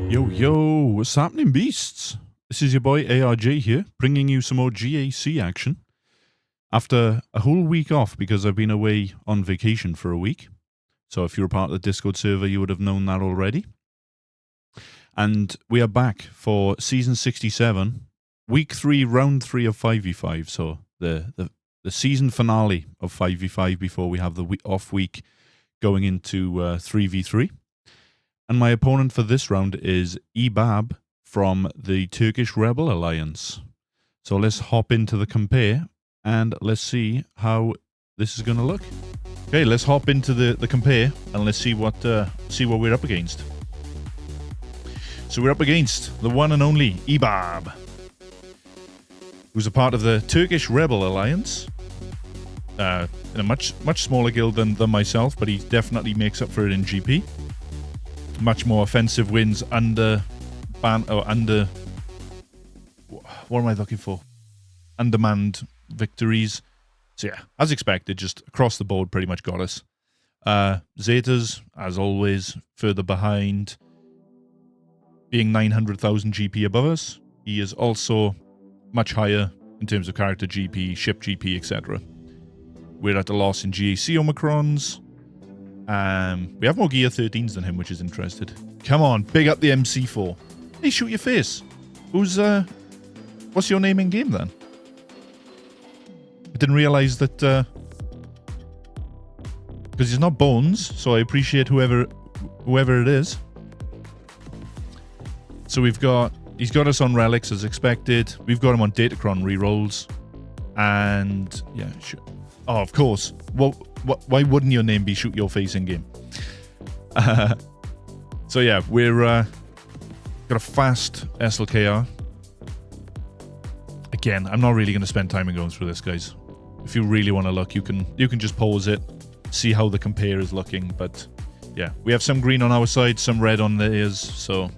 Yo, yo, what's happening, beasts? This is your boy ARJ here, bringing you some more GAC action. After a whole week off, because I've been away on vacation for a week. So if you're a part of the Discord server, you would have known that already. And we are back for Season 67, Week 3, Round 3 of 5v5. So the season finale of 5v5 before we have the off week going into 3v3. And my opponent for this round is EBE from the Turkish Rebel Alliance. So let's hop into the compare and let's see how this is going to look. Okay, let's hop into the compare and let's see what we're up against. So we're up against the one and only EBE, who's a part of the Turkish Rebel Alliance. In a much smaller guild than myself, but he definitely makes up for it in GP. Much more offensive wins under what am I looking for? Undermanned victories. So yeah, as expected, just across the board pretty much got us. Zetas, as always, further behind, being 900,000 GP above us. He is also much higher in terms of character GP, ship GP, etc. We're at a loss in GAC Omicrons. We have more Gear 13s than him, which is interesting. Come on, big up the MC4. Hey, shoot your face. What's your name in game then? I didn't realize that, because he's not Bones, so I appreciate whoever it is. So he's got us on relics as expected. We've got him on Datacron rerolls. And yeah, sure. Oh, of course. Well, why wouldn't your name be Shoot Your Face in game? So yeah, we're got a fast SLKR. Again, I'm not really going to spend time in going through this, guys. If you really want to look, you can just pause it, see how the compare is looking. But yeah, we have some green on our side, some red on theirs. So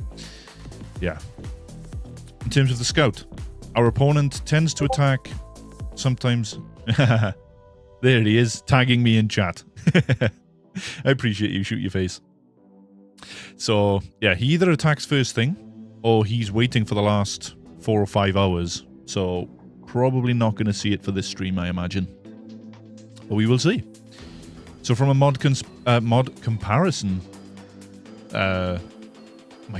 yeah. In terms of the scout, our opponent tends to attack sometimes. There he is, tagging me in chat. I appreciate you, Shoot Your Face. So, yeah, he either attacks first thing, or he's waiting for the last 4 or 5 hours. So, probably not going to see it for this stream, I imagine. But we will see. So, from a mod comparison... my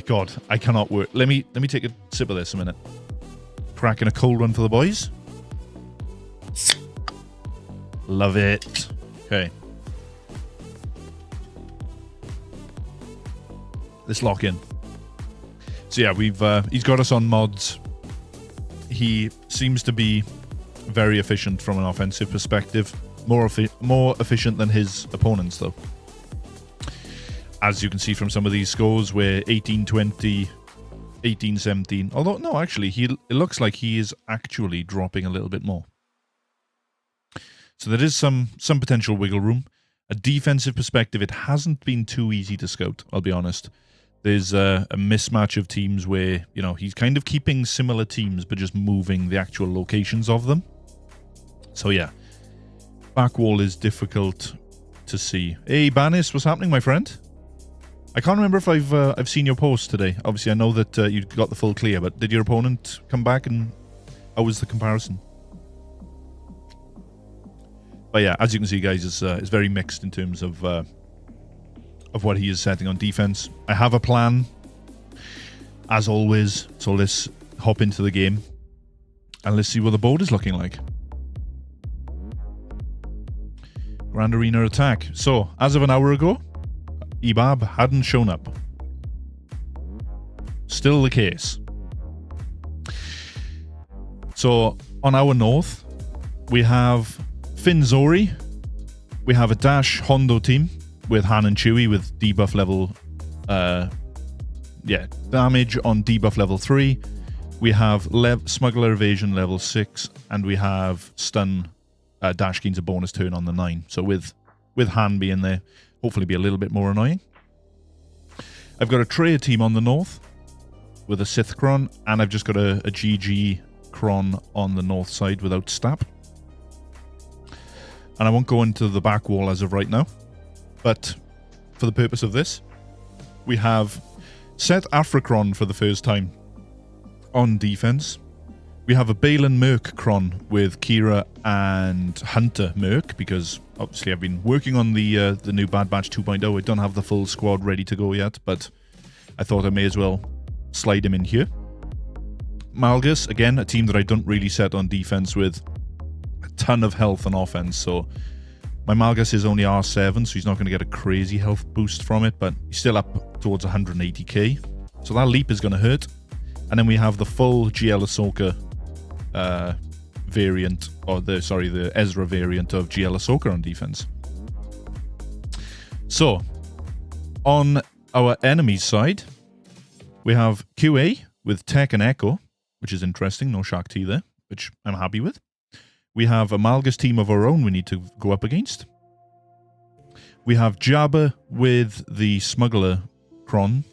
god, I cannot work. Let me take a sip of this a minute. Cracking a cold one for the boys. Love it. Okay. Let's lock in. So yeah, he's got us on mods. He seems to be very efficient from an offensive perspective. More efficient than his opponents, though. As you can see from some of these scores, we're 18-20, 18-17. Although, no, actually, it looks like he is actually dropping a little bit more. So there is some potential wiggle room. A defensive perspective, it hasn't been too easy to scout, I'll be honest. There's a mismatch of teams where, you know, he's kind of keeping similar teams, but just moving the actual locations of them. So yeah, back wall is difficult to see. Hey, Banis, what's happening, my friend? I can't remember if I've seen your post today. Obviously, I know that you got the full clear, but did your opponent come back and how was the comparison? But yeah, as you can see, guys, it's very mixed in terms of what he is setting on defense. I have a plan, as always, so let's hop into the game and let's see what the board is looking like. Grand Arena attack. So, as of an hour ago, EBE hadn't shown up. Still the case. So, on our north, we have Finzori. We have a Dash Hondo team with Han and Chewie with debuff level, damage on debuff level 3. We have Smuggler Evasion level 6, and we have Stun Dash gains a bonus turn on the 9. So with Han being there, hopefully be a little bit more annoying. I've got a Traya team on the north with a Sithcron, and I've just got a GG Cron on the north side without Stap. And I won't go into the back wall as of right now. But for the purpose of this, we have set Aphracron for the first time on defense. We have a Baylan Merc-cron with Cere and Hunter Merc, because obviously I've been working on the new Bad Batch 2.0. I don't have the full squad ready to go yet, but I thought I may as well slide him in here. Malgus, again, a team that I don't really set on defense with a ton of health on offense, so my Malgus is only R7, so he's not going to get a crazy health boost from it, but he's still up towards 180k, so that leap is going to hurt. And then we have the full GL Ahsoka variant, or the Ezra variant of GL Ahsoka on defense. So, on our enemy's side, we have QA with Tech and Echo, which is interesting, no Shark T there, which I'm happy with. We have a Malgus team of our own we need to go up against. We have Jabba with the Smuggler Cron.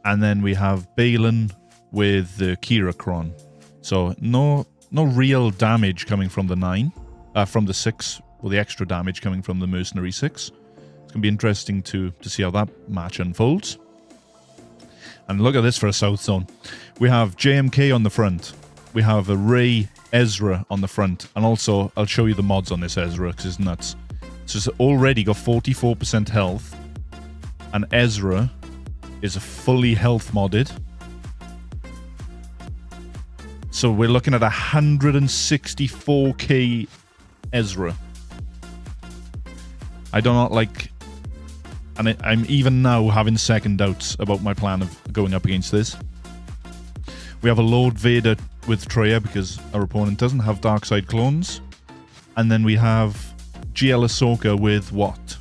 And then we have Baylan with the Cere Cron. So no real damage coming from the 9. From the 6. Or the extra damage coming from the Mercenary 6. It's going to be interesting to see how that match unfolds. And look at this for a South Zone. We have JMK on the front. We have a Rey Ezra on the front, and also I'll show you the mods on this Ezra because it's nuts. So it's already got 44% health, and Ezra is a fully health modded. So we're looking at 164k Ezra. I do not like, and I'm even now having second doubts about my plan of going up against this. We have a Lord Vader with Traya because our opponent doesn't have Darkside clones. And then we have GL Ahsoka with what?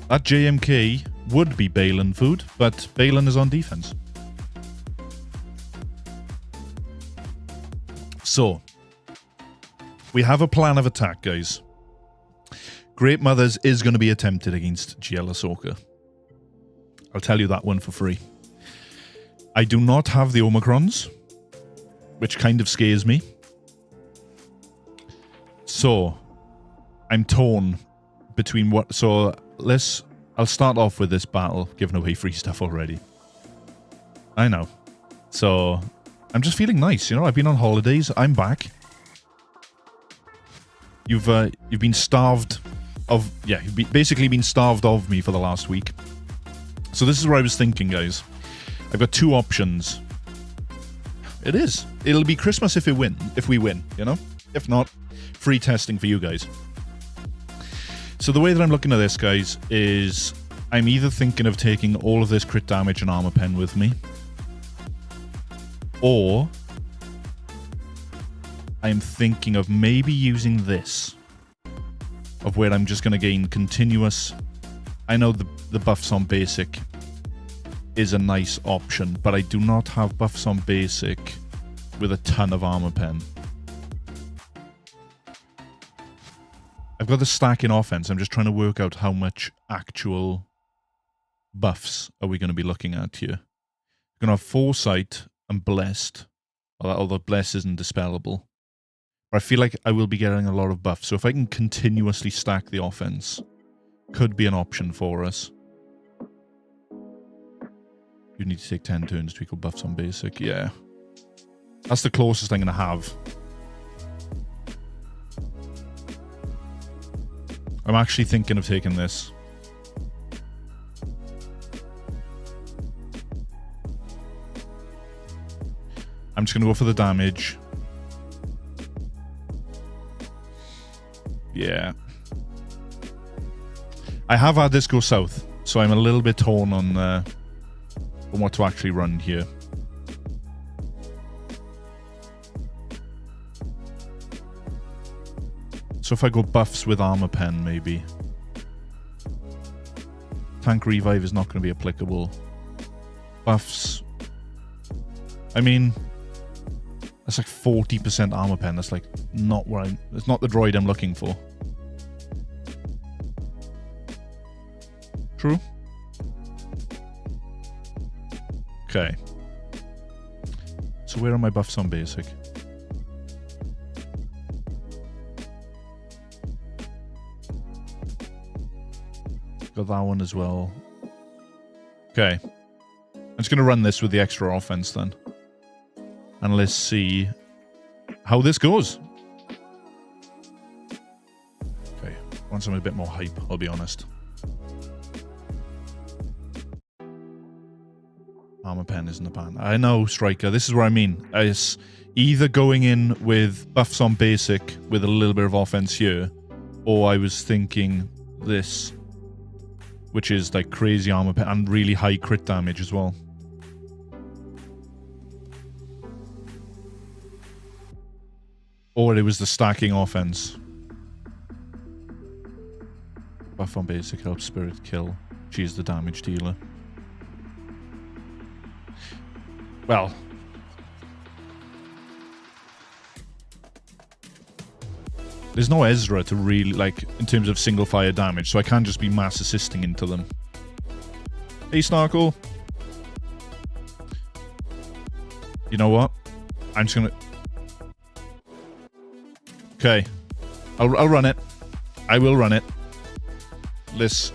That JMK would be Baylan food, but Baylan is on defense. So, we have a plan of attack, guys. Great Mothers is going to be attempted against GL Ahsoka. I'll tell you that one for free. I do not have the Omicrons, which kind of scares me. So, I'm torn between what... So, I'll start off with this battle, giving away free stuff already. I know. So, I'm just feeling nice, you know? I've been on holidays. I'm back. You've been starved of... Yeah, you've basically been starved of me for the last week. So, this is what I was thinking, guys. I've got two options. It is. It'll be Christmas if we win, you know? If not, free testing for you guys. So the way that I'm looking at this, guys, is I'm either thinking of taking all of this crit damage and armor pen with me, or I'm thinking of maybe using this, of where I'm just going to gain continuous... I know the buffs on basic is a nice option, but I do not have buffs on basic with a ton of armor pen. I've got the stack in offense. I'm just trying to work out how much actual buffs are we going to be looking at here. We're going to have Foresight and Blessed, although Blessed isn't dispellable. But I feel like I will be getting a lot of buffs, so if I can continuously stack the offense, could be an option for us. You need to take 10 turns to equal buffs on basic. Yeah. That's the closest I'm going to have. I'm actually thinking of taking this. I'm just going to go for the damage. Yeah. I have had this go south, so I'm a little bit torn on what to actually run here. So if I go buffs with armor pen, maybe. Tank revive is not going to be applicable. Buffs. I mean, that's like 40% armor pen. That's like not what it's not the droid I'm looking for. True. Okay. So where are my buffs on basic? Got that one as well. Okay. I'm just going to run this with the extra offense then. And let's see how this goes. Okay. I want something a bit more hype, I'll be honest. Armor pen is in the pan. I know, Striker. This is what I mean. It's either going in with buffs on basic with a little bit of offense here, or I was thinking this, which is like crazy armor pen and really high crit damage as well. Or it was the stacking offense. Buff on basic helps spirit kill. She's the damage dealer. Well, there's no Ezra to really, like, in terms of single fire damage, so I can't just be mass assisting into them. Hey, Snarkle. You know what? I'm just gonna... Okay. I'll run it. I will run it. Let's...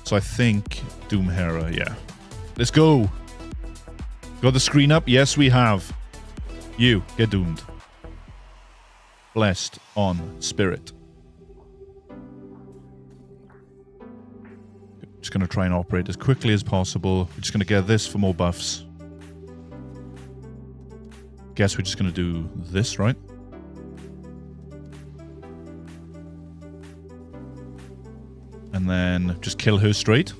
So I think Doomhera, yeah. Let's go! Got the screen up? Yes, we have. You, get doomed. Blessed on spirit. Just going to try and operate as quickly as possible. We're just going to get this for more buffs. Guess we're just going to do this, right? And then just kill her straight.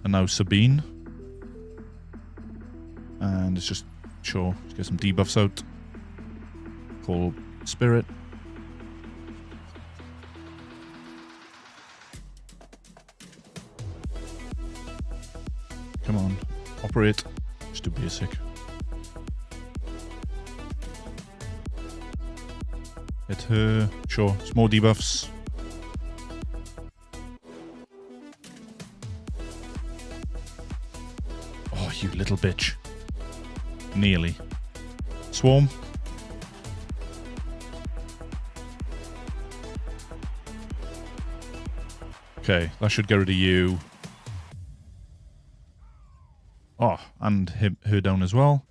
And now Sabine. And it's just, sure, let's get some debuffs out. Call Spirit. Come on, operate. Just do basic. Hit her, sure, some more debuffs. You little bitch. Nearly. Swarm. Okay, that should get rid of you. Oh, and her down as well.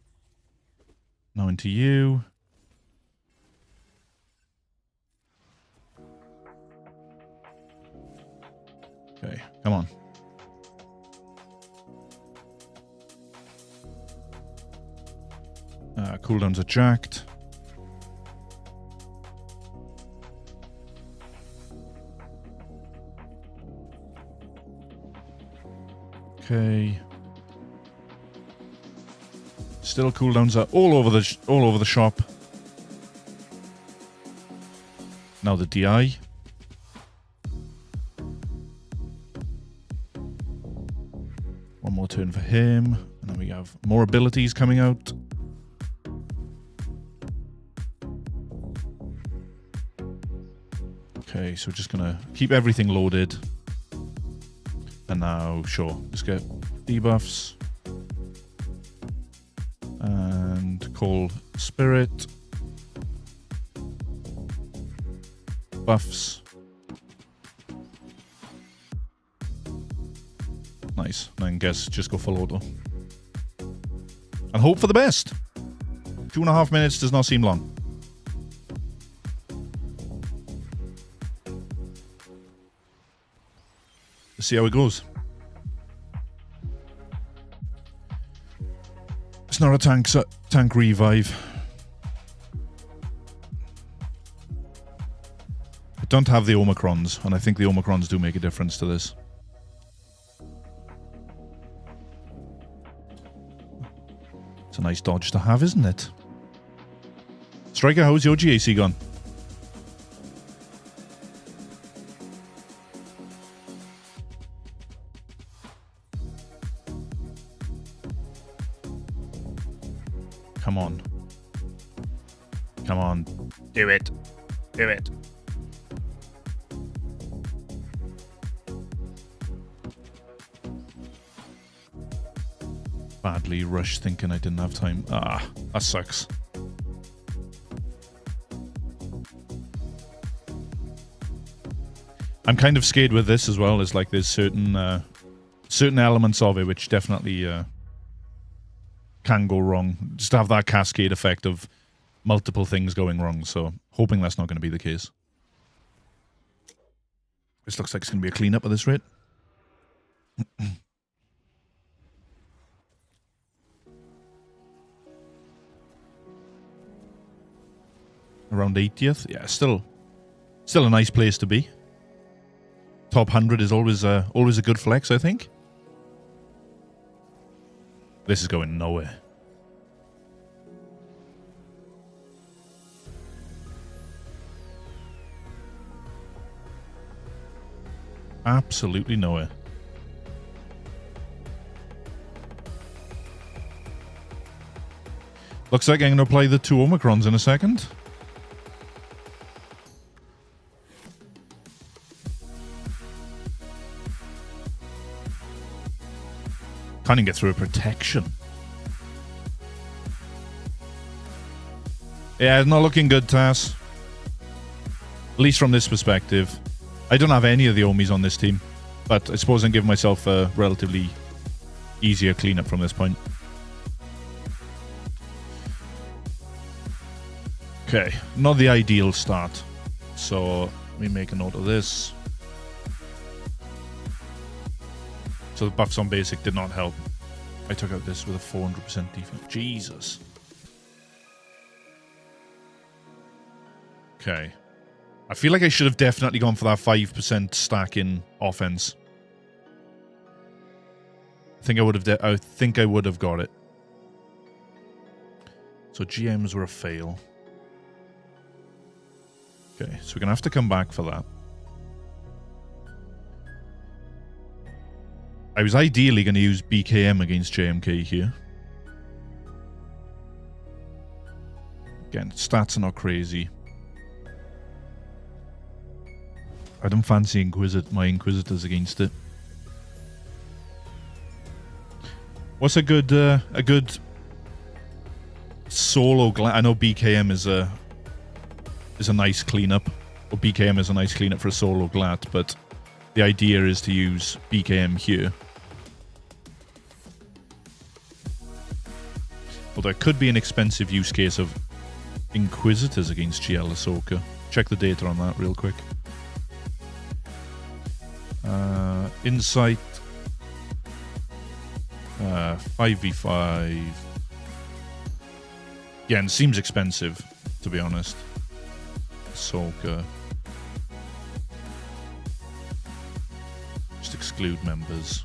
Now into you. Okay, come on. Cooldowns are jacked. Okay. Still cooldowns are all over the shop. Now the DI. One more turn for him, and then we have more abilities coming out. Okay, so we're just gonna keep everything loaded. And now, sure, let's get debuffs. And call Spirit. Buffs. Nice. And then guess just go full auto. And hope for the best. 2.5 minutes does not seem long. Let's see how it goes. It's not a tank revive. I don't have the Omicrons, and I think the Omicrons do make a difference to this. It's a nice dodge to have, isn't it? Striker, how's your GAC gone? Come on. Come on. Do it. Do it. Badly rushed thinking I didn't have time. Ah, that sucks. I'm kind of scared with this as well. It's like there's certain certain elements of it which definitely can go wrong. Just have that cascade effect of multiple things going wrong. So hoping that's not going to be the case. This looks like it's going to be a cleanup at this rate. Around 80th. Yeah, still a nice place to be. Top 100 is always a good flex, I think. This is going nowhere. Absolutely nowhere. Looks like I'm going to apply the 2 Omicrons in a second. Can't even get through a protection. Yeah, not looking good, Tass. At least from this perspective. I don't have any of the Omis on this team, but I suppose I'm giving myself a relatively easier cleanup from this point. Okay, not the ideal start. So let me make a note of this. So the buffs on basic did not help. I took out this with a 400% defense. Jesus. Okay. I feel like I should have definitely gone for that 5% stack in offense. I think I would have got it. So GMs were a fail. Okay, so we're going to have to come back for that. I was ideally going to use BKM against JMK here. Again, stats are not crazy. I don't fancy my Inquisitors against it. What's a good solo GLAT? I know BKM is a nice cleanup, or BKM is a nice cleanup for a solo GLAT, but the idea is to use BKM here. Although it could be an expensive use case of Inquisitors against GL Ahsoka. Check the data on that real quick. Insight 5v5. Again, seems expensive, to be honest. Ahsoka. Just exclude members.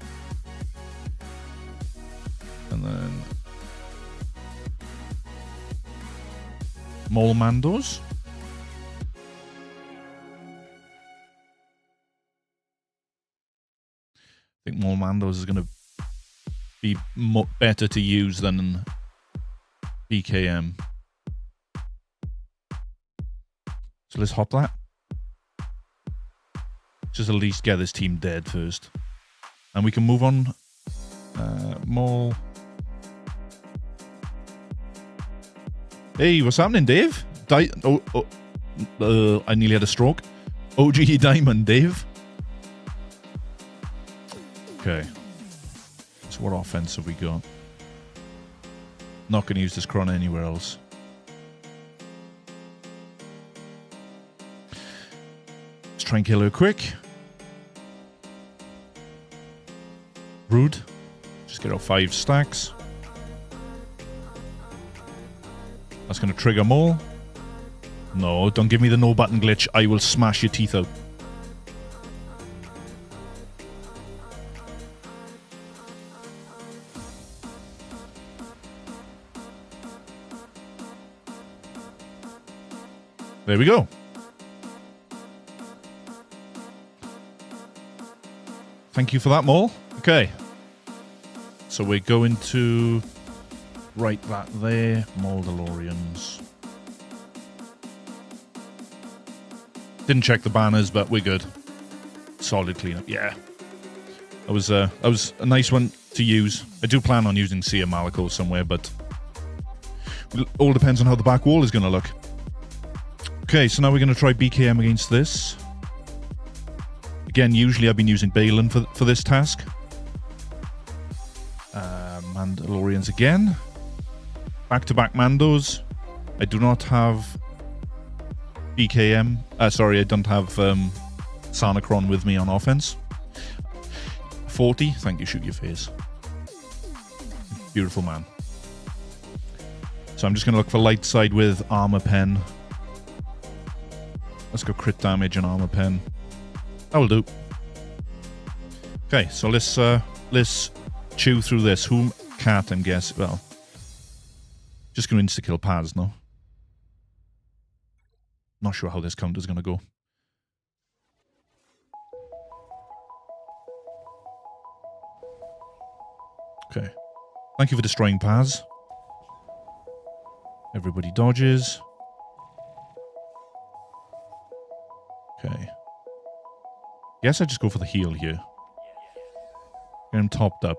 And then Maul Mandos. I think Maul Mandos is going to be better to use than BKM. So let's hop that. Just at least get this team dead first. And we can move on. Maul. Hey, what's happening, Dave? I nearly had a stroke. OG Diamond, Dave. Okay. So what offense have we got? Not going to use this Cron anywhere else. Let's try and kill her quick. Rude. Just get our 5 stacks. That's going to trigger more. No, don't give me the no button glitch. I will smash your teeth out. There we go. Thank you for that, Maul. Okay. So we're going to write that there. Mauldalorians. Didn't check the banners, but we're good. Solid cleanup. Yeah. That was a nice one to use. I do plan on using Cere Malicos somewhere, but it all depends on how the back wall is going to look. Okay, so now we're going to try BKM against this. Again, usually I've been using Baylan for this task. Mauldalorians again. Back-to-back Mandos. I do not have BKM. Sorry, I don't have Aphracron with me on offense. 40. Thank you, shoot your face. Beautiful man. So I'm just going to look for light side with armor pen. Let's go crit damage and armor pen. That will do. Okay, so let's chew through this. Whom cat, I'm guessing. Well, just going to insta-kill Paz, no? Not sure how this counter's going to go. Okay. Thank you for destroying Paz. Everybody dodges. Okay. Guess I just go for the heal here. Get him topped up.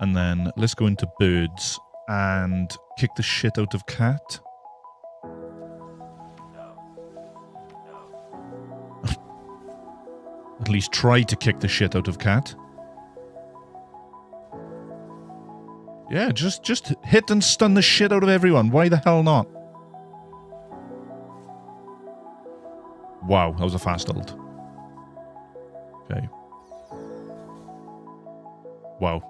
And then let's go into birds and kick the shit out of cat. At least try to kick the shit out of cat. Yeah, just hit and stun the shit out of everyone. Why the hell not? Wow, that was a fast ult. Okay. Wow.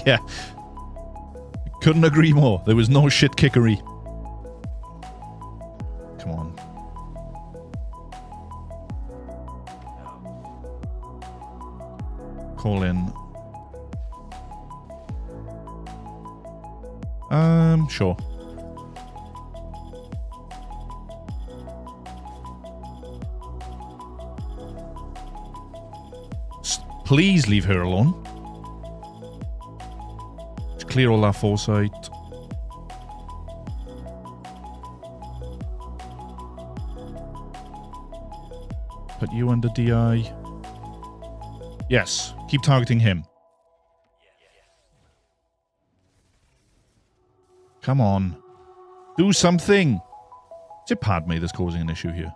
Yeah. Couldn't agree more. There was no shit kickery. Come on. Call in. Sure. Please leave her alone. Just clear all that foresight. Put you under DI. Yes, keep targeting him. Come on. Do something. Is it Padme that's causing an issue here?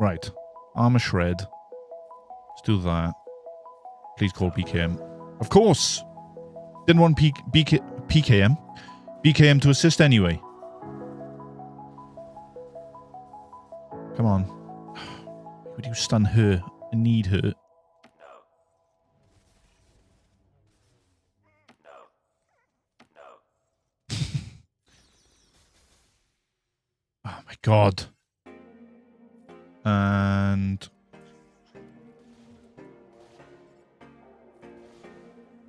Right. Armor shred. Let's do that. Please call PKM. Of course! Didn't want PKM. BKM to assist anyway. Come on. Would you stun her? I need her. Oh my god. And...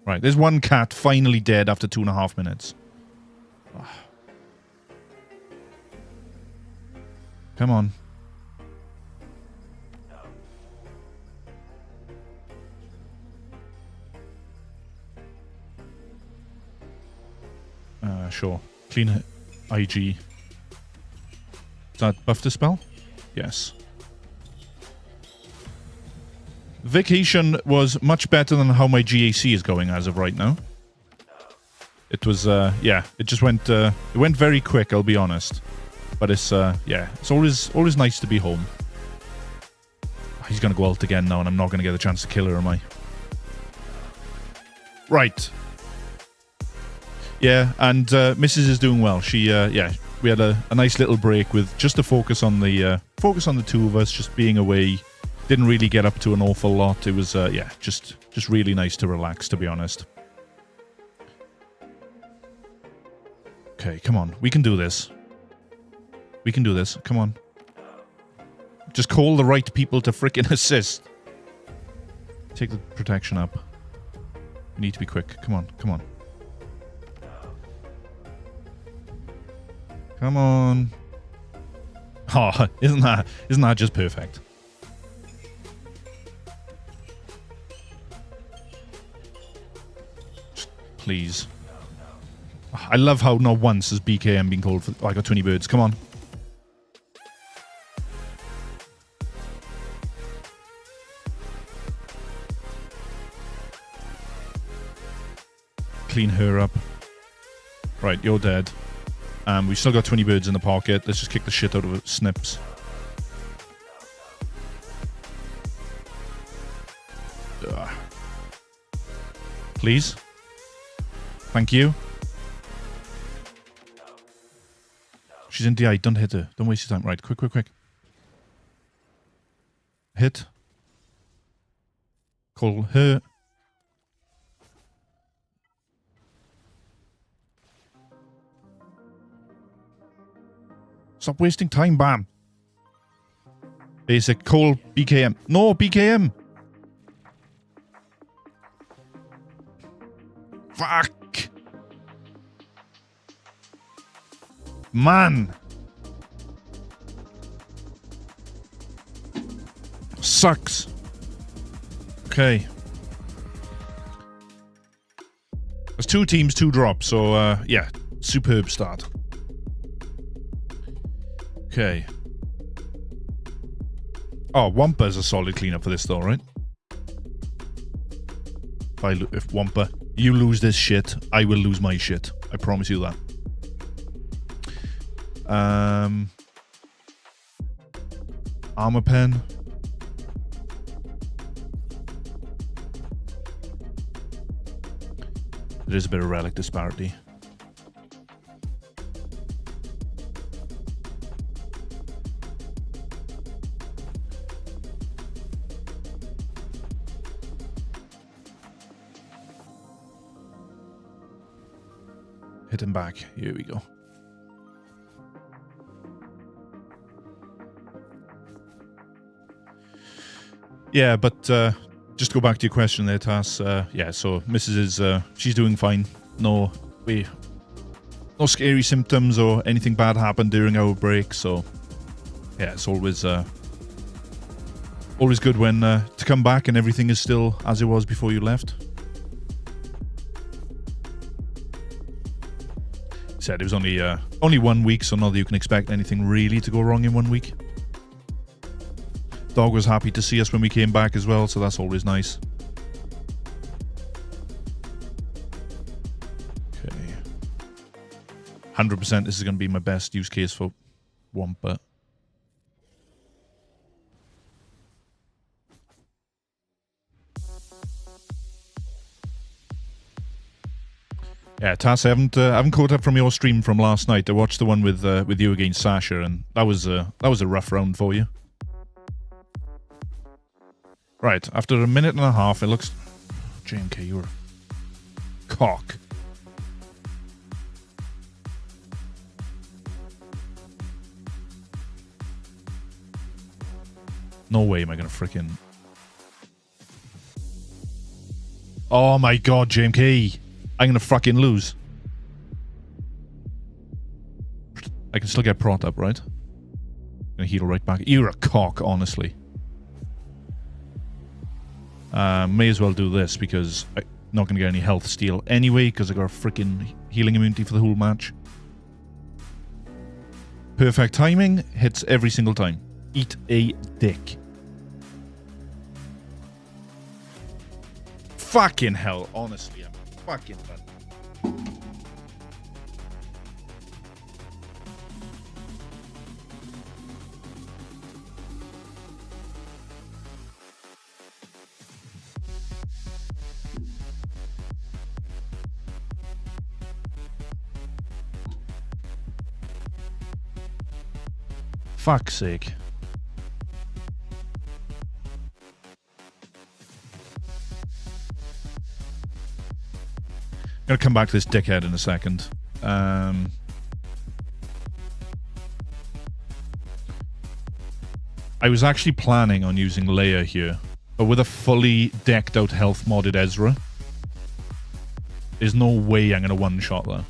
Right, there's one cat finally dead after 2.5 minutes. Oh. Come on. Sure. Clean IG. Is that buff to spell? Yes. Vacation was much better than how my GAC is going as of right now. It was, yeah, it just went, it went very quick, I'll be honest. But it's, yeah, it's always nice to be home. He's gonna go out again now, and I'm not gonna get a chance to kill her, am I? Right. Yeah, and Mrs. is doing well. She, yeah, we had a nice little break with just to focus on the two of us, just being away. Didn't really get up to an awful lot. It was, yeah, just really nice to relax, to be honest. Okay, come on. We can do this. We can do this. Come on. Just call the right people to frickin' assist. Take the protection up. We need to be quick. Come on, come on. Come on. Oh, isn't that just perfect? Just please. I love how not once has BKM been called for. Oh, I got 20 birds. Come on. clean her up. Right, you're dead. We've still got 20 birds in the pocket. Let's just kick the shit out of it. Snips. Ugh. Please. Thank you. She's in DI. Don't hit her. Don't waste your time. Right, quick, quick, quick. Hit. Call her. Stop wasting time, Bam. Basic. Call BKM. No, BKM. Fuck. Man. Sucks. Okay. There's 2 teams, 2 drops, so yeah, superb start. Okay. Oh, Wampa's a solid cleanup for this though, right? If Wampa, you lose this shit, I will lose my shit. I promise you that. Armor pen. There's a bit of relic disparity. Hit him back. Here we go. Yeah, but just to go back to your question there, Tass. Yeah, so Mrs. is she's doing fine. No scary symptoms or anything bad happened during our break. So yeah, it's always good when to come back and everything is still as it was before you left. Said it was only 1 week, so not that you can expect anything really to go wrong in 1 week. Dog was happy to see us when we came back as well, so that's always nice. Okay. 100% this is going to be my best use case for Wampa. Yeah, Tass, I haven't caught up from your stream from last night. I watched the one with you against Sasha, and that was a rough round for you. Right, after a minute and a half, it looks... JMK, you're a cock. No way am I gonna frickin'... Oh my god, JMK! I'm gonna fucking lose. I can still get prot up, right? I'm gonna heal right back. You're a cock, honestly. May as well do this because I'm not going to get any health steal anyway because I got a freaking healing immunity for the whole match. Perfect timing, hits every single time. Eat a dick. Fucking hell, honestly, I'm fucking done. Fuck's sake. I'm gonna come back to this dickhead in a second. I was actually planning on using Leia here, but with a fully decked out health modded Ezra, there's no way I'm gonna one-shot that.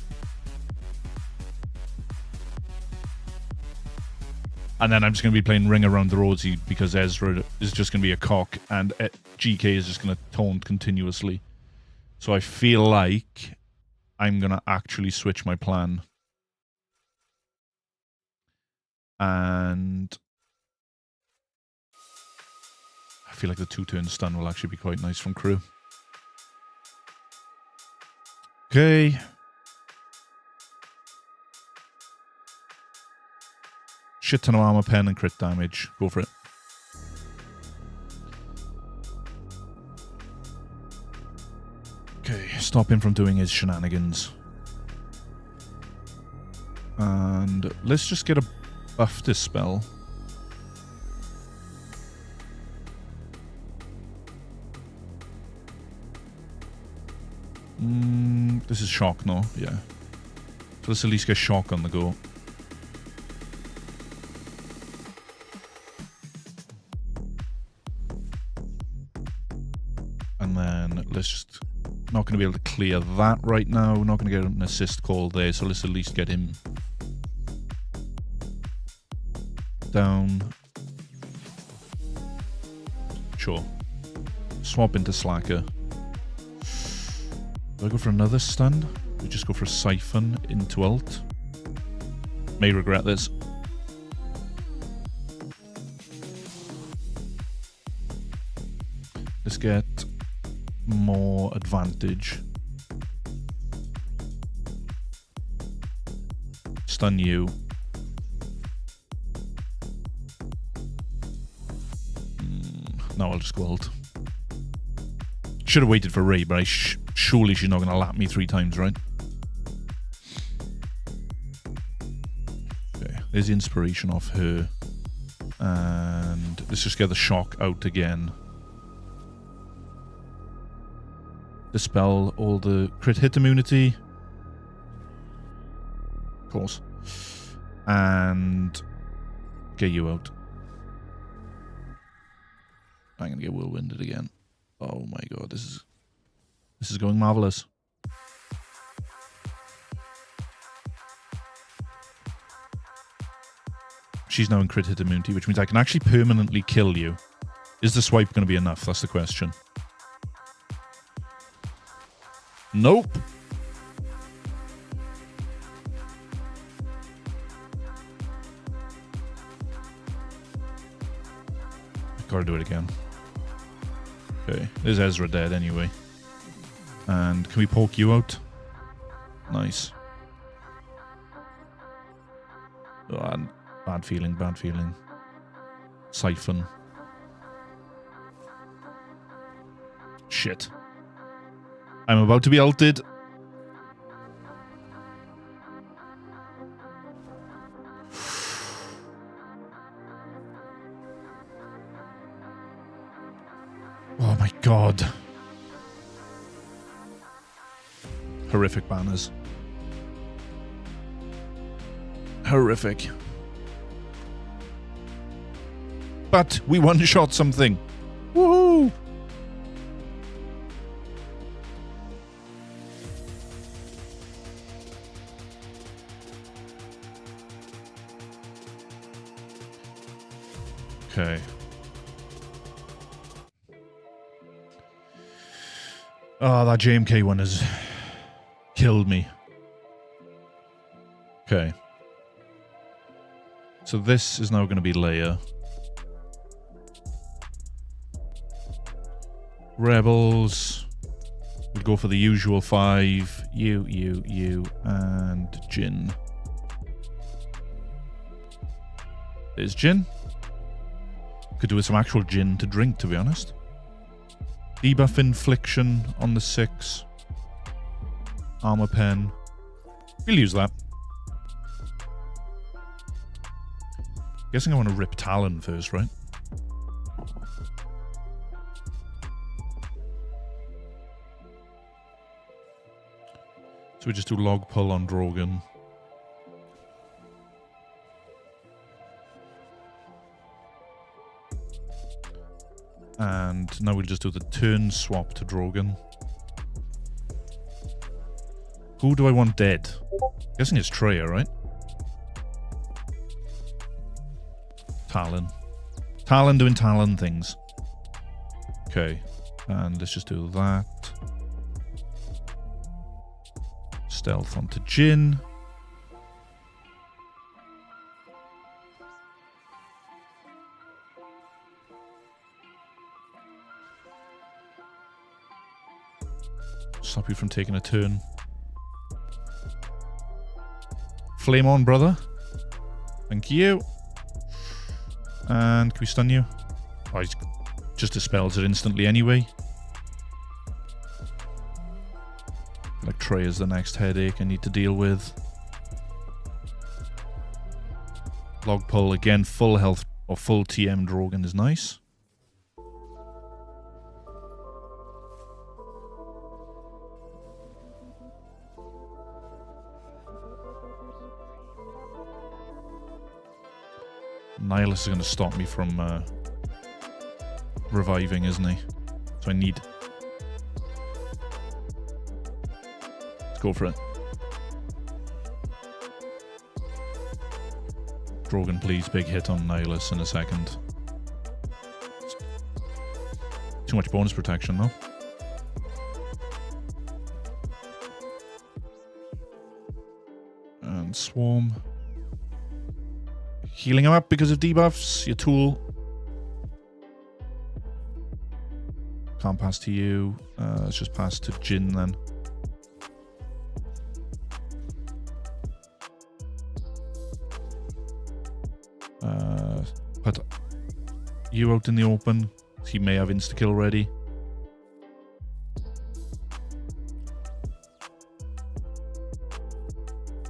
And then I'm just going to be playing Ring Around the Rosie because Ezra is just going to be a cock and GK is just going to taunt continuously. So I feel like I'm going to actually switch my plan. And I feel like the 2-turn stun will actually be quite nice from crew. Okay. Shit ton of armor pen and crit damage. Go for it. Okay, stop him from doing his shenanigans. And let's just get a buff this spell. This is shock, no? Yeah. So let's at least get shock on the go. And then let's just... Not going to be able to clear that right now. We're not going to get an assist call there, so let's at least get him down. Sure. Swap into Slacker. Do I go for another stun? We just go for a Siphon into ult. May regret this. Let's get more advantage. Stun you. No, I'll just go ult. Should have waited for Rey, but surely she's not going to lap me 3 times, right? Okay, there's the inspiration off her. And let's just get the shock out again. Dispel all the crit hit immunity. Of course. And get you out. I'm going to get whirlwinded again. Oh my god, this is going marvelous. She's now in crit hit immunity, which means I can actually permanently kill you. Is the swipe going to be enough? That's the question. Nope. Gotta do it again. Okay, there's Ezra dead anyway. And can we poke you out? Nice. Oh, bad feeling, bad feeling. Siphon. Shit. I'm about to be ulted. Oh my god. Horrific banners. Horrific. But we one-shot something. Woohoo! Okay. Oh, that GAC K1 has killed me. Okay. So this is now going to be Leia. Rebels. We'll go for the usual 5. You, and Jin. There's Jin. Could do with some actual gin to drink, to be honest. Debuff infliction on the 6. Armor pen. We'll use that. Guessing I want to rip Talon first, right? So we just do log pull on Drogon. And now we'll just do the turn swap to Drogon. Who do I want dead? Guessing it's Traya, right? Talon. Talon doing Talon things. Okay. And let's just do that. Stealth onto Jin. Stop you from taking a turn. Flame on, brother. Thank you. And can we stun you? Oh, he just dispels it instantly anyway. Like Trey is the next headache I need to deal with. Log pull again, full health or full TM Drogon is nice. Nihilus is going to stop me from reviving, isn't he? So I need... Let's go for it. Drogon, please. Big hit on Nihilus in a second. Too much bonus protection, though. And Swarm. Healing him up because of debuffs. Your tool. Can't pass to you. Let's just pass to Jin then. Put you out in the open. He may have insta-kill ready.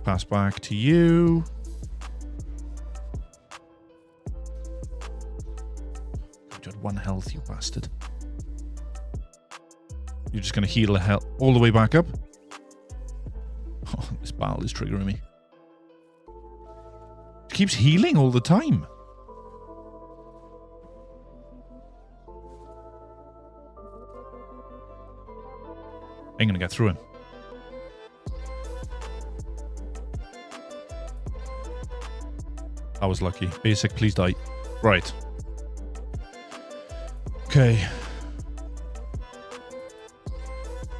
Pass back to you. You had 1 health, you bastard. You're just going to heal a health all the way back up? Oh, this battle is triggering me. It keeps healing all the time. Ain't gonna get through him. I was lucky. Basic, please die. Right. Okay.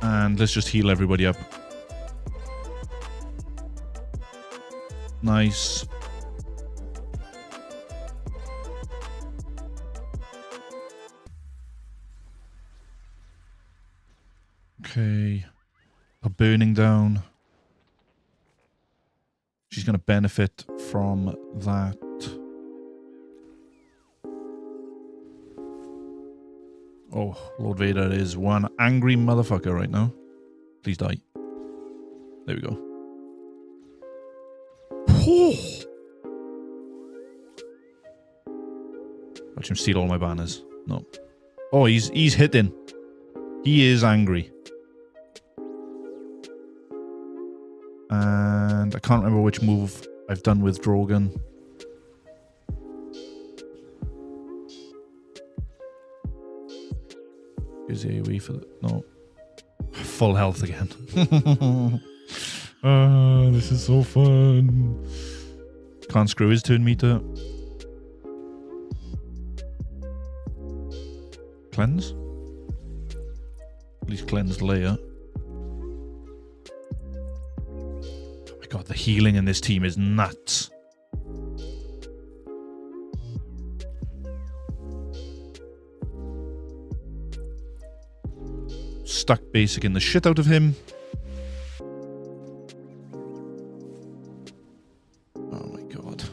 And let's just heal everybody up. Nice. Okay. Are burning down. She's going to benefit from that. Oh, Lord Vader is one angry motherfucker right now. Please die. There we go. Watch him steal all my banners. No. Oh, he's hitting. He is angry. And I can't remember which move I've done with Drogon. Is he AoE for the... No. Full health again. This is so fun. Can't screw his turn meter. Cleanse? At least cleanse Leia. Oh my god, the healing in this team is nuts. Stuck basic in the shit out of him. Oh my god.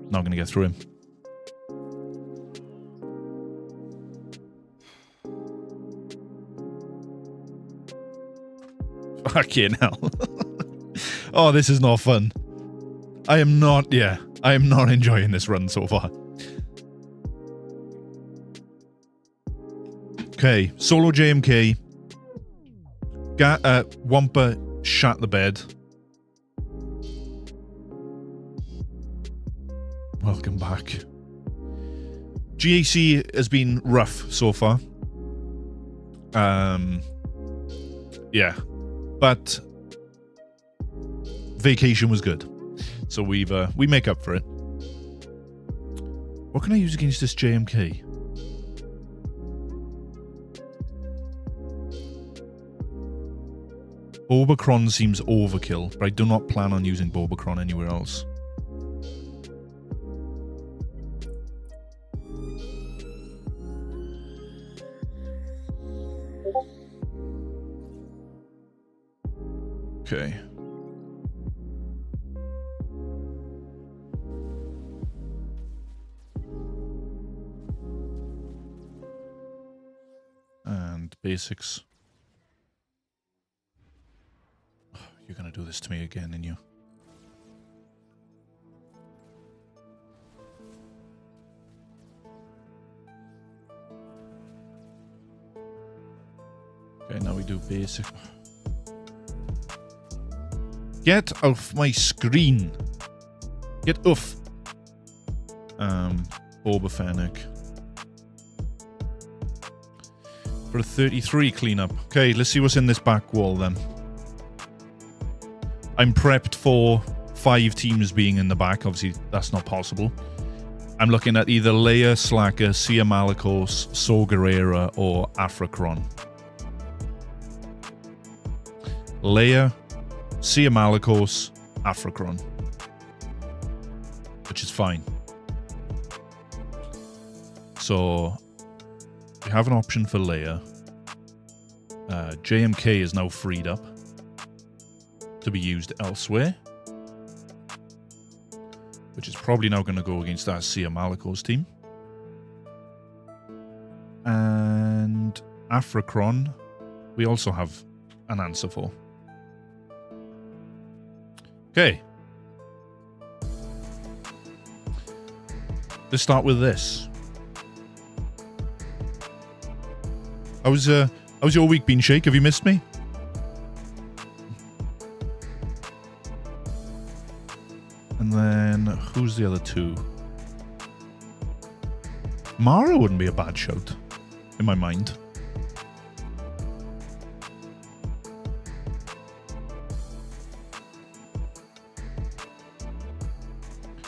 Now I'm gonna get through him. Fucking hell. Oh, this is not fun. I am not enjoying this run so far. Okay, solo JMK. Wampa shat the bed. Welcome back. GAC has been rough so far. Yeah. But vacation was good. So we make up for it. What can I use against this JMK? Boba seems overkill, but I do not plan on using Boba anywhere else. Okay. basics. You're going to do this to me again, and you... Okay, now we do basic. Get off my screen. Get off. Boba Fennec. For a 33 cleanup. Okay, let's see what's in this back wall then. I'm prepped for 5 teams being in the back. Obviously, that's not possible. I'm looking at either Leia, Slacker, Cere Malicos, Sorgarera, or Aphracron. Leia, Cere Malicos, Aphracron. Which is fine. So, we have an option for Leia. JMK is now freed up to be used elsewhere. Which is probably now going to go against that Cere Malicos team. And Aphracron, we also have an answer for. Okay. Let's start with this. How's your week been, Shake? Have you missed me? And then, who's the other 2? Mara wouldn't be a bad shout, in my mind.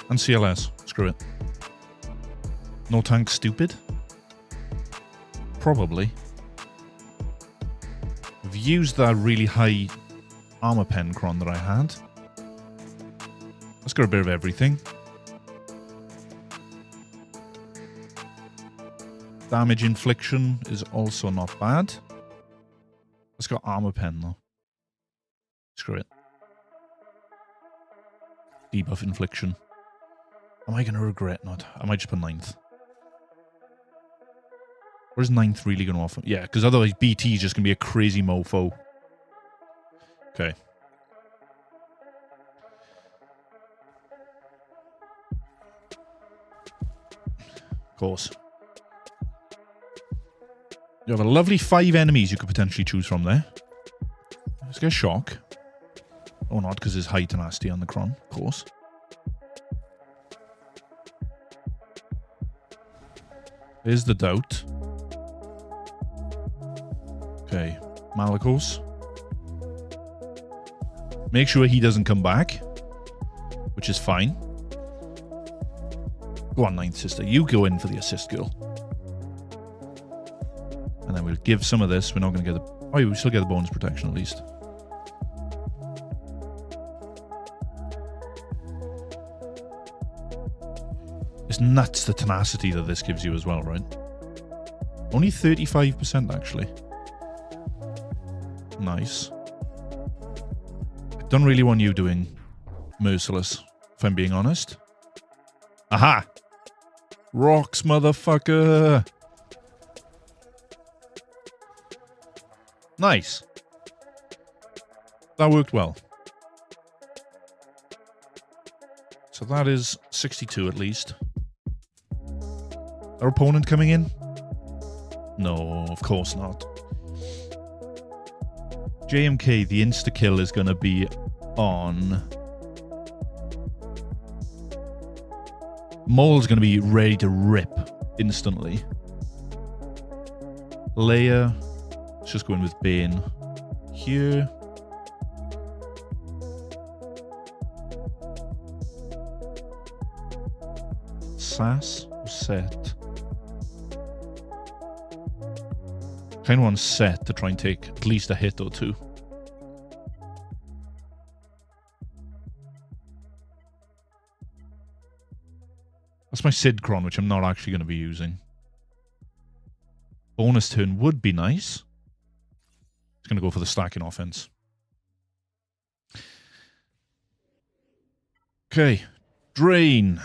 And CLS. Screw it. No tank stupid? Probably. I've used that really high armor pen cron that I had. Let's got a bit of everything. Damage infliction is also not bad. Let's got armor pen though. Screw it. Debuff infliction. Am I going to regret not? I might just put 9th. Or is 9th really going to offer? Yeah, because otherwise BT is just going to be a crazy mofo. Okay. Of course. You have a lovely 5 enemies you could potentially choose from there. Let's get Shock. Or not, because there's high tenacity on the cron, of course. There's the doubt. Okay, Malicos. Make sure he doesn't come back, which is fine. Go on, 9th sister. You go in for the assist, girl. And then we'll give some of this. We're not going to get the... Oh, we still get the bonus protection at least. It's nuts the tenacity that this gives you as well, right? Only 35% actually. Nice. I don't really want you doing Merciless, if I'm being honest. Aha! Rocks, motherfucker! Nice. That worked well. So that is 62 at least. Our opponent coming in? No, of course not. JMK, the insta-kill is going to be on... Maul's going to be ready to rip instantly. Leia, let's just go in with Bane here. Sass or Set? Kind of want Set to try and take at least a hit or 2. That's my Sidcron, which I'm not actually going to be using. Bonus turn would be nice. It's going to go for the stacking offense. Okay. Drain.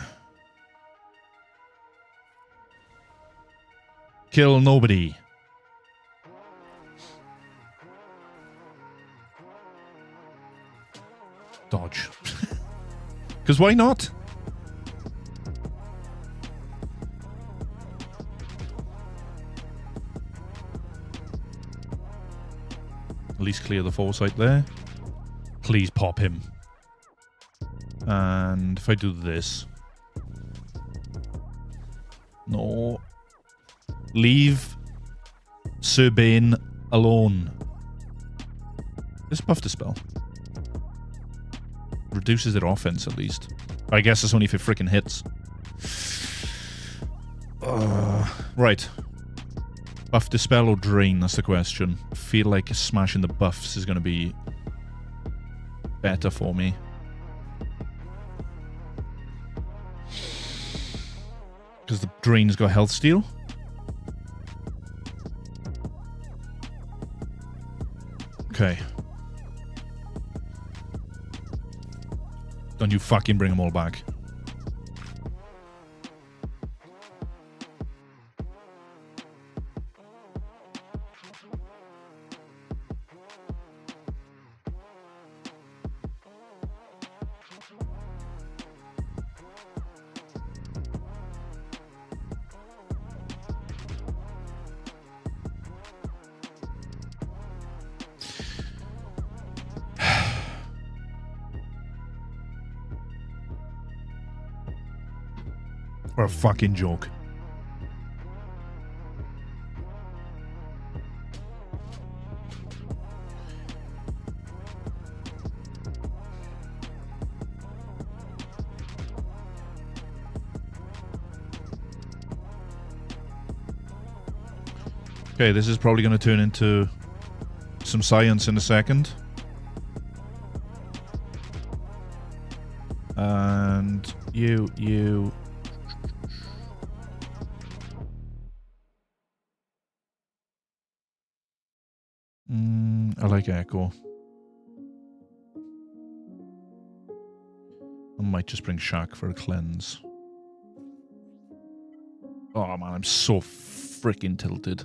Kill nobody. Dodge. Because why not? At least clear the foresight there. Please pop him. And if I do this... No. Leave Sir Bane alone. This buff dispel. Reduces their offense at least. I guess it's only if it freaking hits. Right. Buff dispel or drain, that's the question. I feel like smashing the buffs is going to be better for me. Because the drain's got health steal. Okay. Don't you fucking bring them all back. What a fucking joke. Okay, this is probably going to turn into some science in a second. And you... I like Echo. I might just bring Shaq for a cleanse. Oh man, I'm so freaking tilted.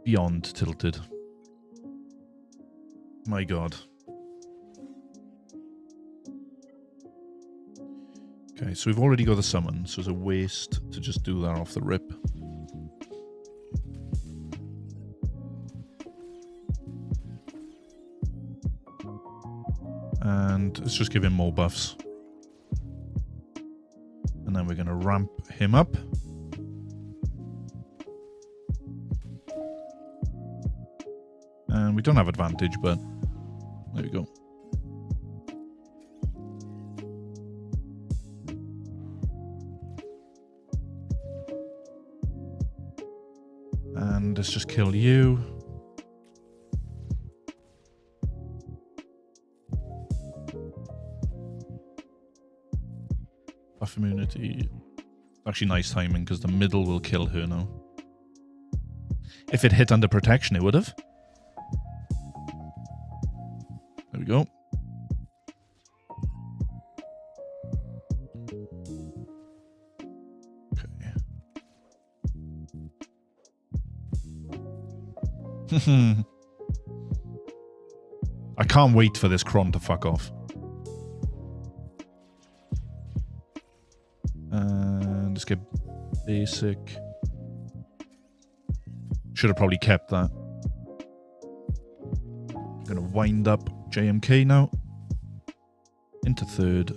Beyond tilted. My god. Okay, so we've already got the summon, so it's a waste to just do that off the rip. And let's just give him more buffs. And then we're going to ramp him up. And we don't have advantage, but there we go. And let's just kill you. Buff immunity. Actually nice timing because the middle will kill her now. If it hit under protection, it would have. There we go. Okay. I can't wait for this Cron to fuck off. And let's get basic. Should have probably kept that. I'm going to wind up JMK now. Into third.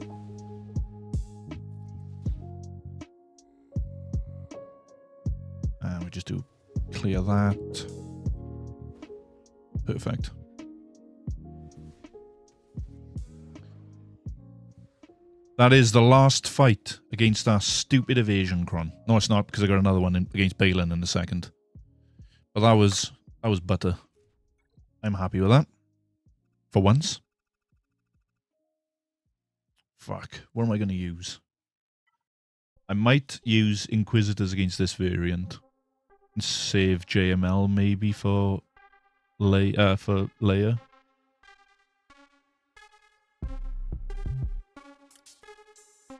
And we just do clear that. Perfect. That is the last fight against our stupid evasion Cron. No, it's not, because I got another one against Baylan in the second. But that was butter. I'm happy with that. For once. Fuck. What am I going to use? I might use Inquisitors against this variant. And save JML maybe for Leia.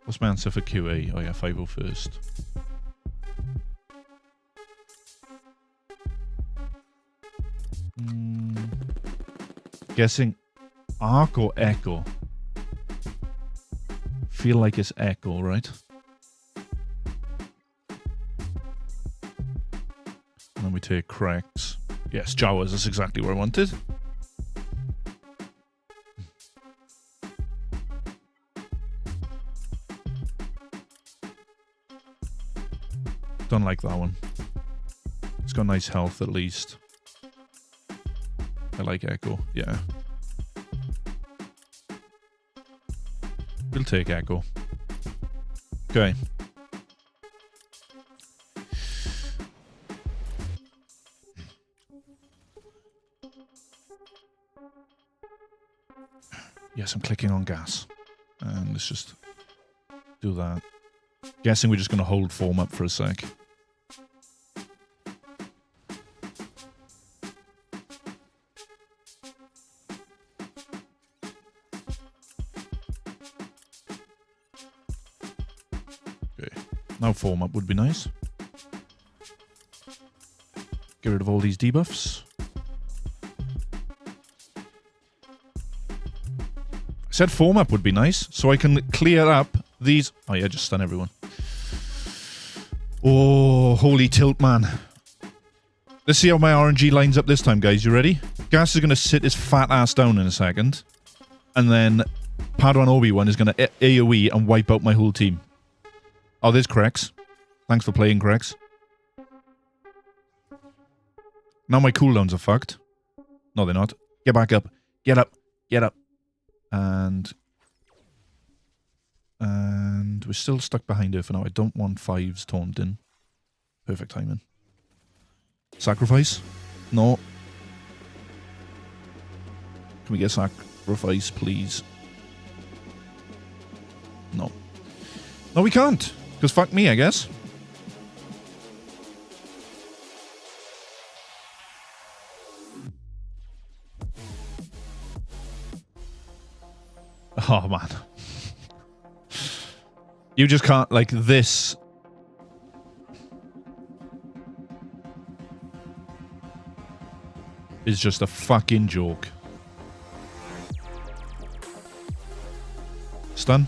What's my answer for QA? Oh yeah, 501st. Guessing Arc or Echo? Feel like it's Echo, right? And then we take Crex. Yes, Jawas, that's exactly what I wanted. Don't like that one. It's got nice health at least. I like Echo, yeah. We'll take Echo. Okay. Yes, I'm clicking on gas. And let's just do that. Guessing we're just going to hold form up for a sec. Okay. Now form up would be nice. Get rid of all these debuffs. I said form up would be nice, so I can clear up these... Oh yeah, just stun everyone. Oh, holy tilt, man. Let's see how my RNG lines up this time, guys. You ready? Gas is going to sit his fat ass down in a second. And then Padawan Obi-Wan is going to AoE and wipe out my whole team. Oh, there's Crex. Thanks for playing, Crex. Now my cooldowns are fucked. No, they're not. Get back up. Get up. Get up. And we're still stuck behind her for now. I don't want 5s taunting. Perfect timing. Sacrifice? No. Can we get sacrifice, please? No. No, we can't. Because fuck me, I guess. Oh, man. You just can't, like, this. Is just a fucking joke. Stun.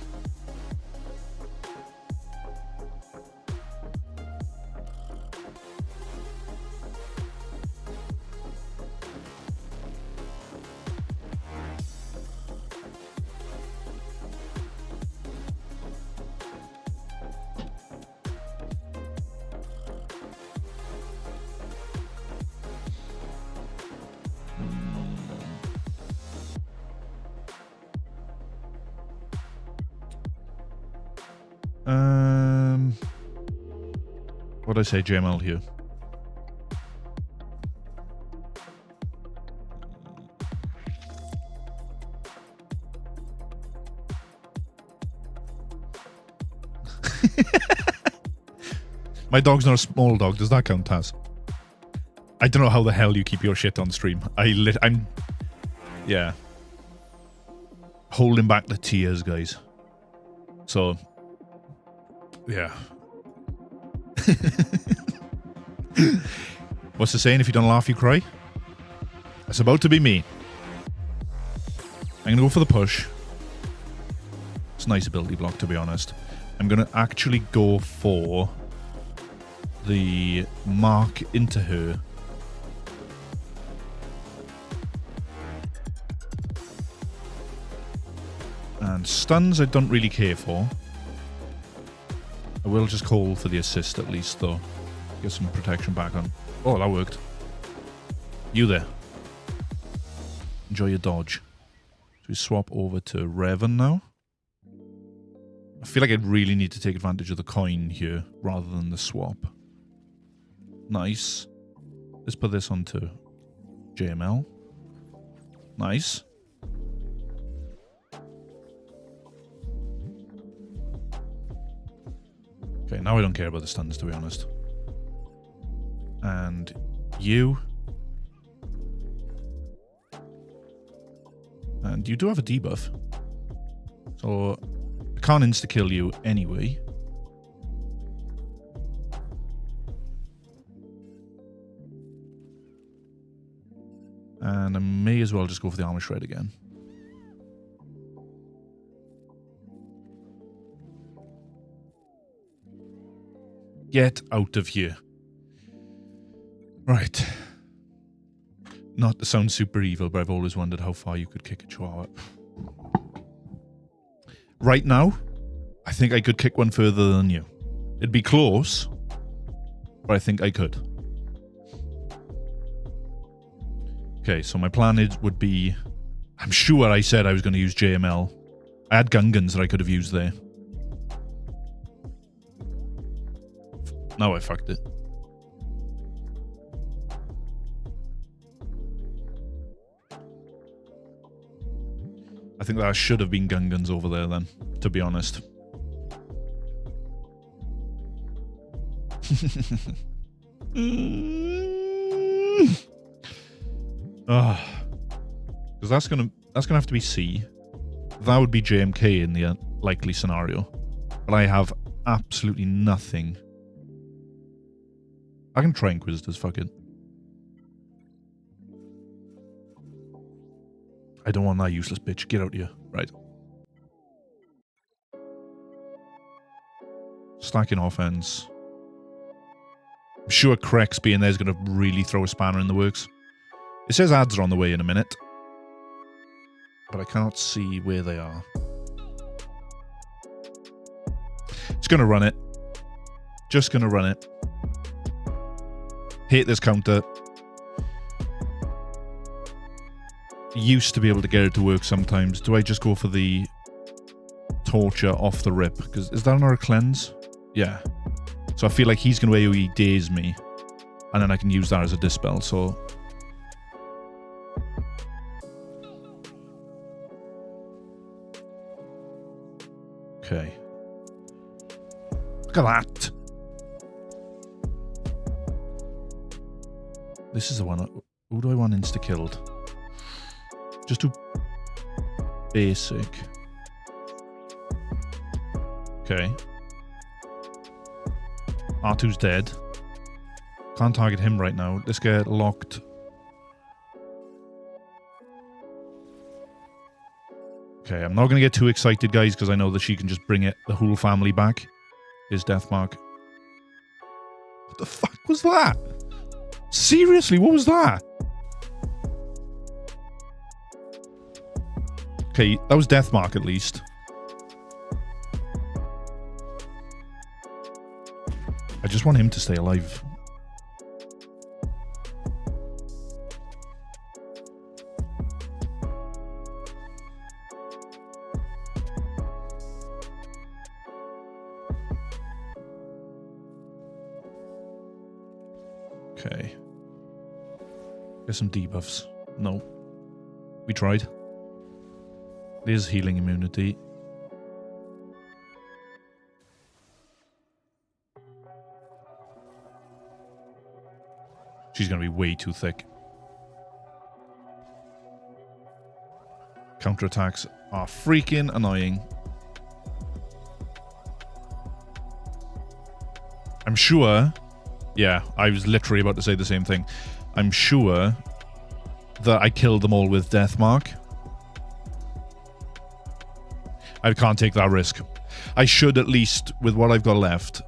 What did I say, JML here? My dog's not a small dog. Does that count, Taz? I don't know how the hell you keep your shit on stream. I'm... Yeah. Holding back the tears, guys. So... Yeah. What's the saying? If you don't laugh, you cry? It's about to be me. I'm going to go for the push. It's a nice ability block, to be honest. I'm going to actually go for the mark into her. And stuns I don't really care for. I will just call for the assist at least, though. Get some protection back on. Oh, that worked. You there. Enjoy your dodge. So we swap over to Revan now. I feel like I really need to take advantage of the coin here rather than the swap. Nice. Let's put this onto JML. Nice. Okay, now I don't care about the stuns, to be honest. And you. And you do have a debuff. So I can't insta-kill you anyway. And I may as well just go for the armor shred again. Get out of here. Right. Not to sound super evil, but I've always wondered how far you could kick a chihuahua. Right now, I think I could kick one further than you. It'd be close, but I think I could. Okay, so my plan would be... I'm sure I said I was going to use JML. I had Gungans that I could have used there. No, I fucked it. I think that should have been Gungans over there then, to be honest. Because that's gonna have to be C. That would be JMK in the likely scenario. But I have absolutely nothing. I can try Inquisitors, fuck it. I don't want that useless bitch. Get out here. Right. Stacking offense. I'm sure Crex being there is going to really throw a spanner in the works. It says ads are on the way in a minute. But I cannot see where they are. Just going to run it. Just going to run it. Hate this counter. Used to be able to get it to work sometimes. Do I just go for the torture off the rip? Because is that another cleanse? Yeah. So I feel like he's going to AoE daze me. And then I can use that as a dispel, so... Okay. Look at that! This is the one... Who do I want insta-killed? Just do... basic. Okay. R2's dead. Can't target him right now. Let's get locked. Okay, I'm not going to get too excited, guys, because I know that she can just bring the whole family back. His death mark. What the fuck was that? Seriously, what was that? Okay, that was death mark at least. I just want him to stay alive. Okay. Get some debuffs. No. We tried. There's healing immunity. She's going to be way too thick. Counterattacks are freaking annoying. I'm sure... Yeah, I was literally about to say the same thing. I'm sure that I killed them all with death mark. I can't take that risk. I should at least, with what I've got left,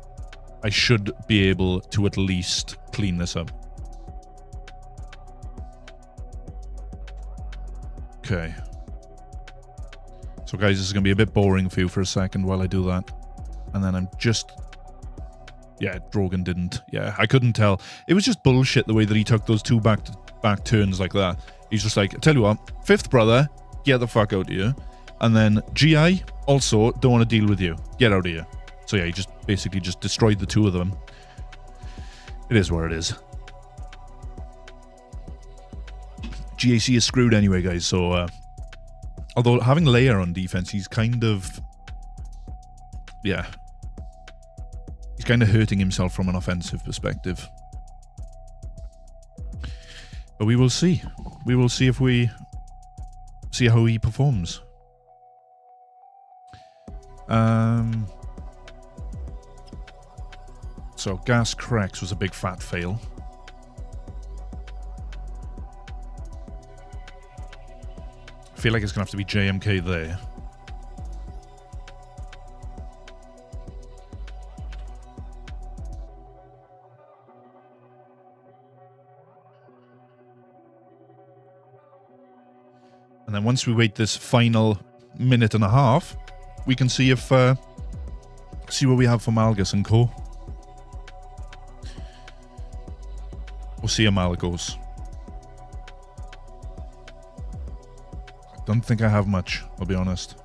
I should be able to at least clean this up. Okay. So guys, this is going to be a bit boring for you for a second while I do that. And then I'm just... Yeah, Drogon didn't. Yeah, I couldn't tell. It was just bullshit the way that he took those two back turns like that. He's just like, I tell you what, fifth brother, get the fuck out of here. And then GI, also, don't want to deal with you. Get out of here. So yeah, he just basically just destroyed the two of them. It is what it is. GAC is screwed anyway, guys, so... although having Leia on defense, he's kind of... Yeah. He's kind of hurting himself from an offensive perspective. But we will see. We will see if we... see how he performs. So, Gas Crex was a big fat fail. I feel like it's going to have to be JMK there. And then once we wait this final minute and a half, we can see if see what we have for Malgus and Co. We'll see how Malicos. I don't think I have much, I'll be honest.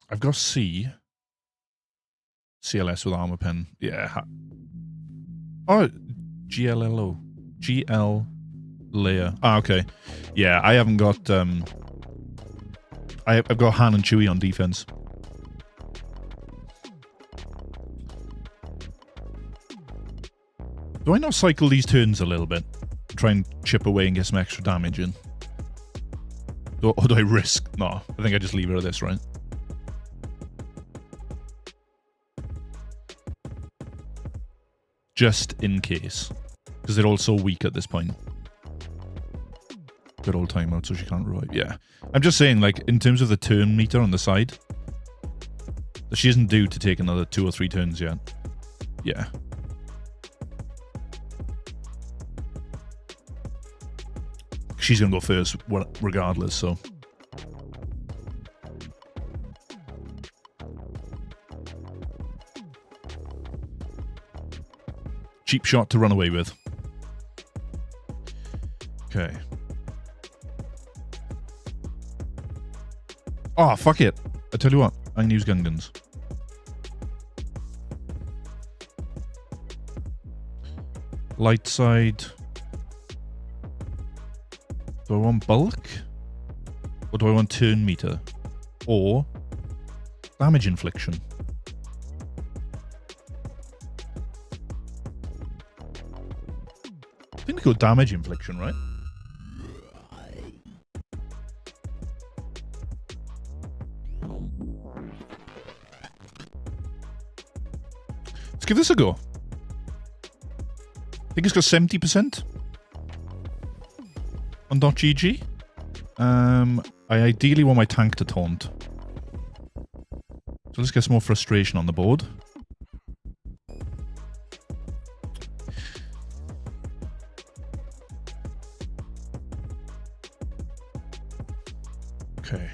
I've got C. CLS with armor pen. Yeah. Oh, GLLO. GL Leia. Ah, okay. Yeah, I haven't got I've got Han and Chewie on defense. Do I not cycle these turns a little bit? Try and chip away and get some extra damage in? Or do I risk? No, I think I just leave it at this, right? Just in case. Because they're all so weak at this point. Good old timeout so she can't revive. Yeah. I'm just saying, like, in terms of the turn meter on the side, she isn't due to take another 2 or 3 turns yet. Yeah. She's going to go first regardless, so... Cheap shot to run away with. Okay. Oh, fuck it. I tell you what, I can use Gungans. Light side. Do I want bulk? Or do I want turn meter? Or damage infliction? I think we go damage infliction, right? Let's give this a go. I think it's got 70% on .gg. I ideally want my tank to taunt. So let's get some more frustration on the board. Okay.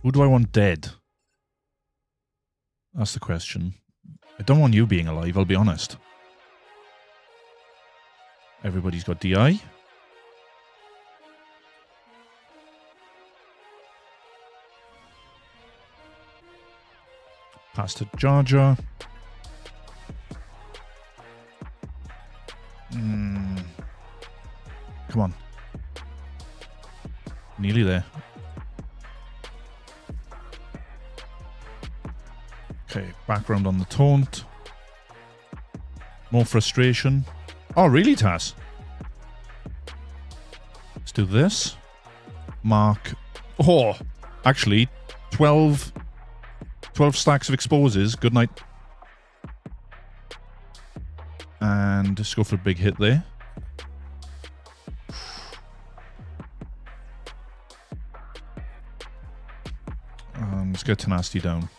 Who do I want dead? That's the question. I don't want you being alive, I'll be honest. Everybody's got DI. Pass to Jar Jar. Come on. Nearly there. Okay, background on the taunt. More frustration. Oh, really, Taz? Let's do this. Mark. Oh, actually, 12 stacks of exposes. Good night. And just go for a big hit there. Let's get Tenacity down.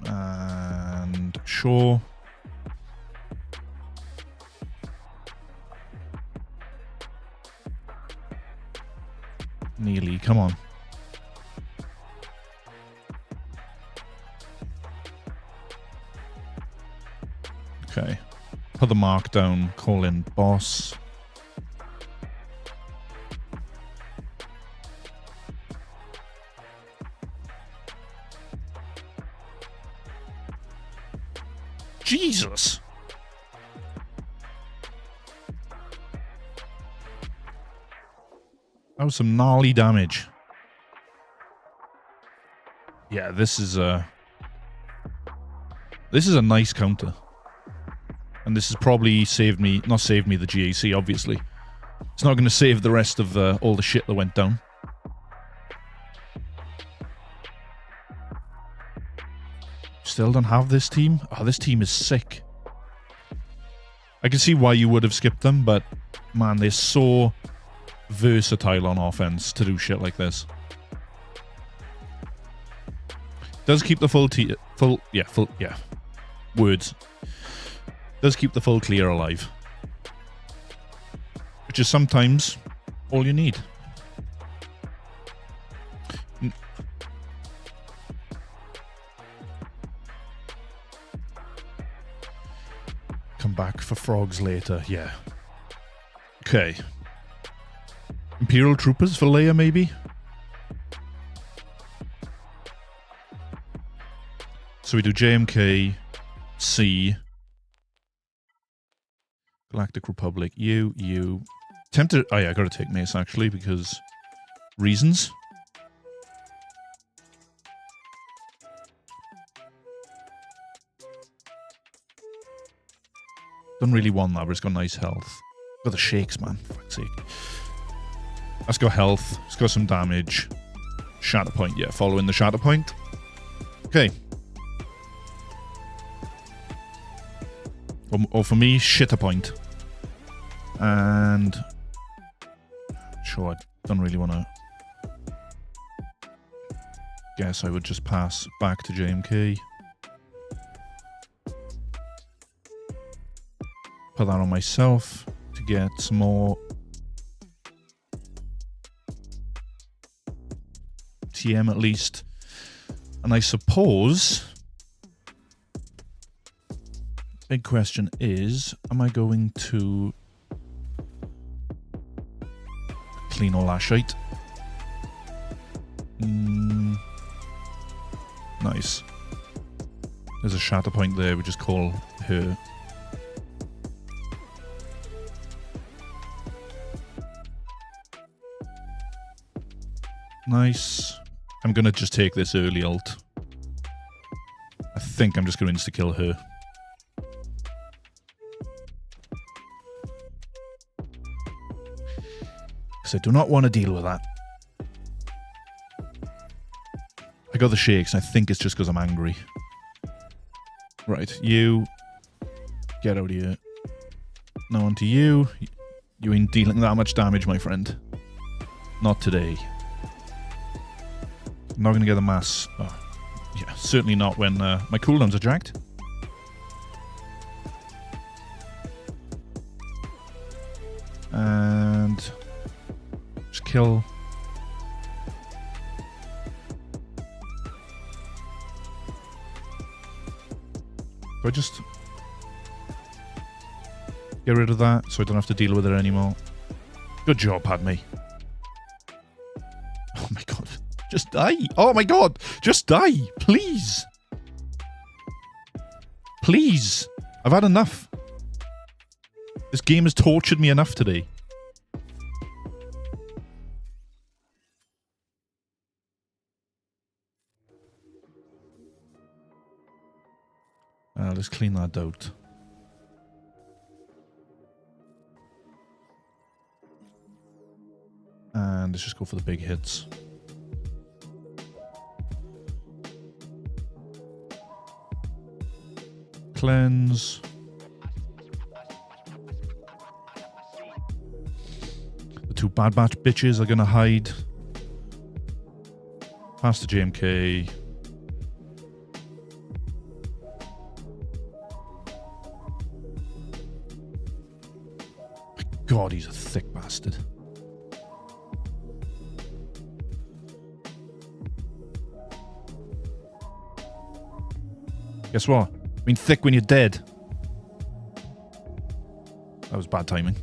And sure. Nearly, come on. Okay. Put the mark down, call in boss. Jesus! That was some gnarly damage. Yeah, this is a nice counter. And this has probably saved me, not saved me the GAC, obviously. It's not going to save the rest of all the shit that went down. Still don't have this team? Oh, this team is sick. I can see why you would have skipped them, but man, they're so versatile on offense to do shit like this. Does keep the full Words. Does keep the full clear alive. Which is sometimes all you need. Come back for frogs later, yeah. Okay. Imperial Troopers for Leia, maybe? So we do JMK, C, Galactic Republic, U. Tempted. Oh yeah, I gotta take Mace actually because reasons. Don't really want that, but it's got nice health. Got the shakes, man. For fuck's sake. Let's go health. Let's go some damage. Shatter point, yeah. Following the shatter point. Okay. Or for me, shitter point. And... Sure, I don't really want to... Guess I would just pass back to JMK. Put that on myself to get some more TM at least. And I suppose... Big question is, am I going to clean all that shite? Nice. There's a shatter point there, we just call her. Nice. I'm gonna just take this early ult. I think I'm just going to insta-kill her. Because I do not want to deal with that. I got the shakes, and I think it's just because I'm angry. Right, you... Get out of here. Now onto you. You ain't dealing that much damage, my friend. Not today. I'm not going to get the mass. Oh, yeah, certainly not when my cooldowns are jacked. And just kill. Do I just get rid of that so I don't have to deal with it anymore? Good job, Padme. Oh my god. Just die. Oh my god. Just die. Please. Please. I've had enough. This game has tortured me enough today. Let's clean that out. And let's just go for the big hits. Cleanse. The two Bad Batch bitches are gonna hide. Pass to JMK. My god, he's a thick bastard. Guess what? I mean, thick when you're dead. That was bad timing.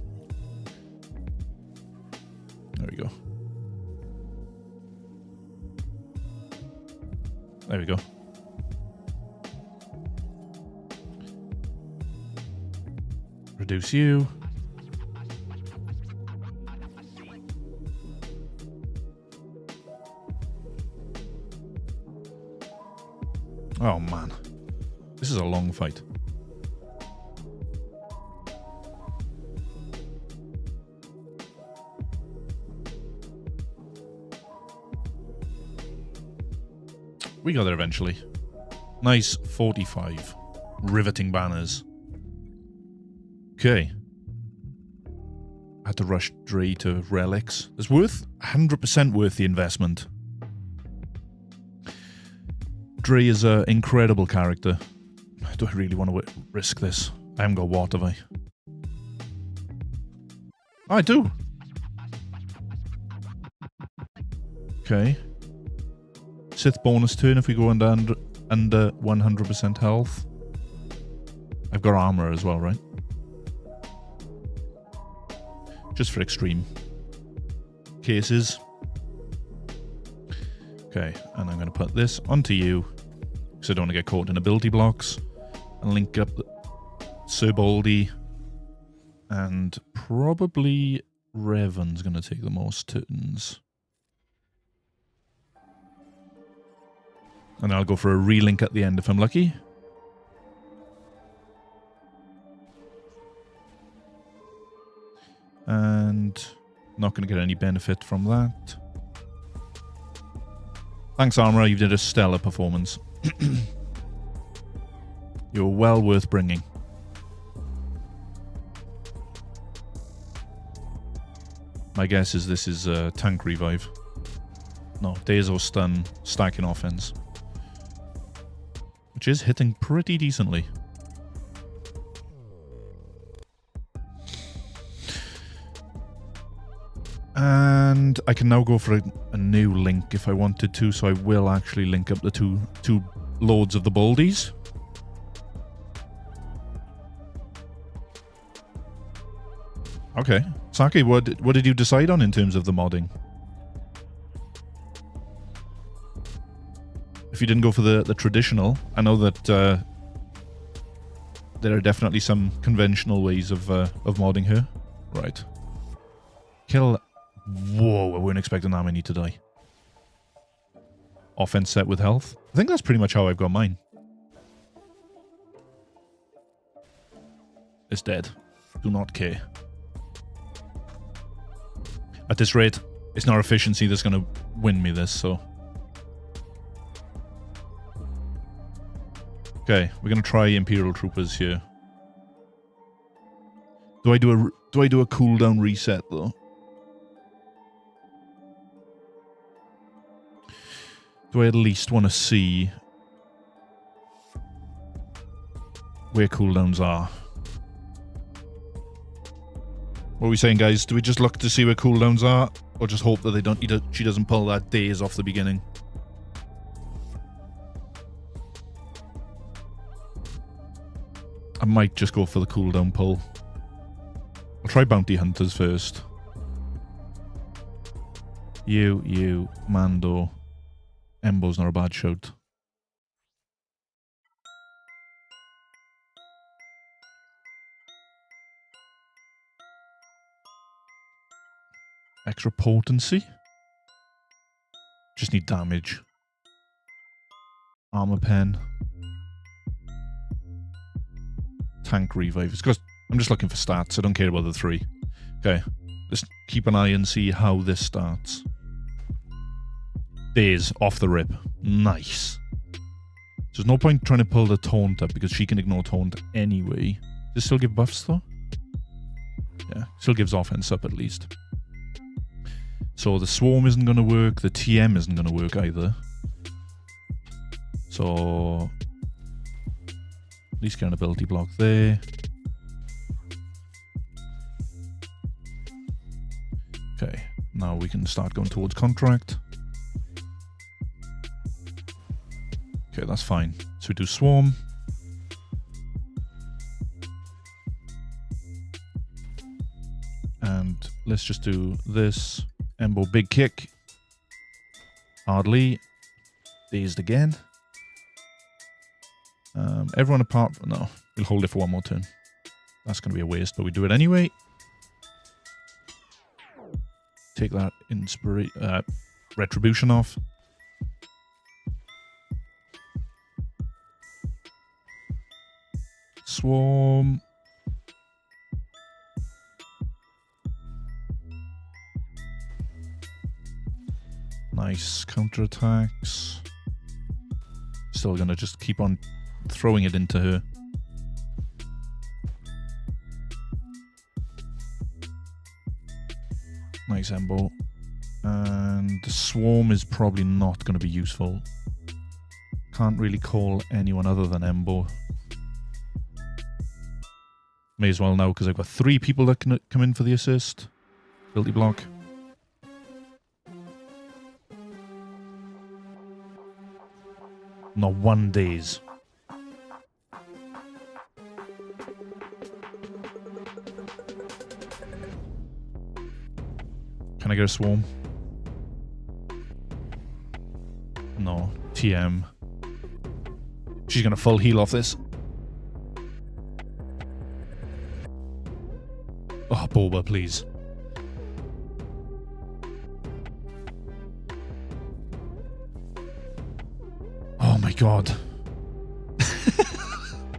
There we go. There we go. Reduce you. Oh, man. This is a long fight. We got there eventually. Nice 45. Riveting banners. Okay. I had to rush Dre to relics. It's worth 100% worth the investment. Dre is an incredible character. Do I really want to risk this? I haven't got what, have I? Oh, I do. Okay. Sith bonus turn if we go under 100% health. I've got armor as well, right? Just for extreme cases. Okay, and I'm going to put this onto you because I don't want to get caught in ability blocks. And link up Sir Baldy. And probably Revan's going to take the most turns. And I'll go for a relink at the end if I'm lucky. And not going to get any benefit from that. Thanks, Armourer. You did a stellar performance. You're well worth bringing. My guess is this is a tank revive. No, Dazo stun, stacking offense. Which is hitting pretty decently. And I can now go for a new link if I wanted to, so I will actually link up the two Lords of the Baldies. Okay. Saki, what did you decide on in terms of the modding? If you didn't go for the traditional, I know that there are definitely some conventional ways of modding her. Right. Kill. Whoa, I weren't expecting that many to die. Offense set with health. I think that's pretty much how I've got mine. It's dead. Do not care. At this rate, it's not efficiency that's going to win me this, so... Okay, we're going to try Imperial Troopers here. Do I do a cooldown reset, though? Do I at least want to see where cooldowns are? What are we saying, guys? Do we just look to see where cooldowns are, or just hope that she doesn't pull that daze off the beginning? I might just go for the cooldown pull. I'll try Bounty Hunters first. You, Mando. Embo's not a bad shout. Extra potency. Just need damage. Armor pen. Tank revive. It's because I'm just looking for stats. I don't care about the three. Okay. Let's keep an eye and see how this starts. Daze off the rip. Nice. There's no point trying to pull the taunt up because she can ignore taunt anyway. Does it still give buffs though? Yeah, still gives offense up at least. So the swarm isn't going to work. The TM isn't going to work either. So at least get an ability block there. Okay, now we can start going towards contract. Okay, that's fine. So we do swarm. And let's just do this. Embo big kick. Hardly. Dazed again. Everyone apart from... No, we'll hold it for one more turn. That's going to be a waste, but we do it anyway. Take that retribution off. Swarm. Nice counterattacks. Still gonna just keep on throwing it into her. Nice Embo. And the swarm is probably not going to be useful. Can't really call anyone other than Embo. May as well now, because I've got 3 people that can come in for the assist. Guilty block. Not 1 days. Can I get a swarm? No. TM. She's gonna full heal off this. Oh, Boba, please. Oh my god.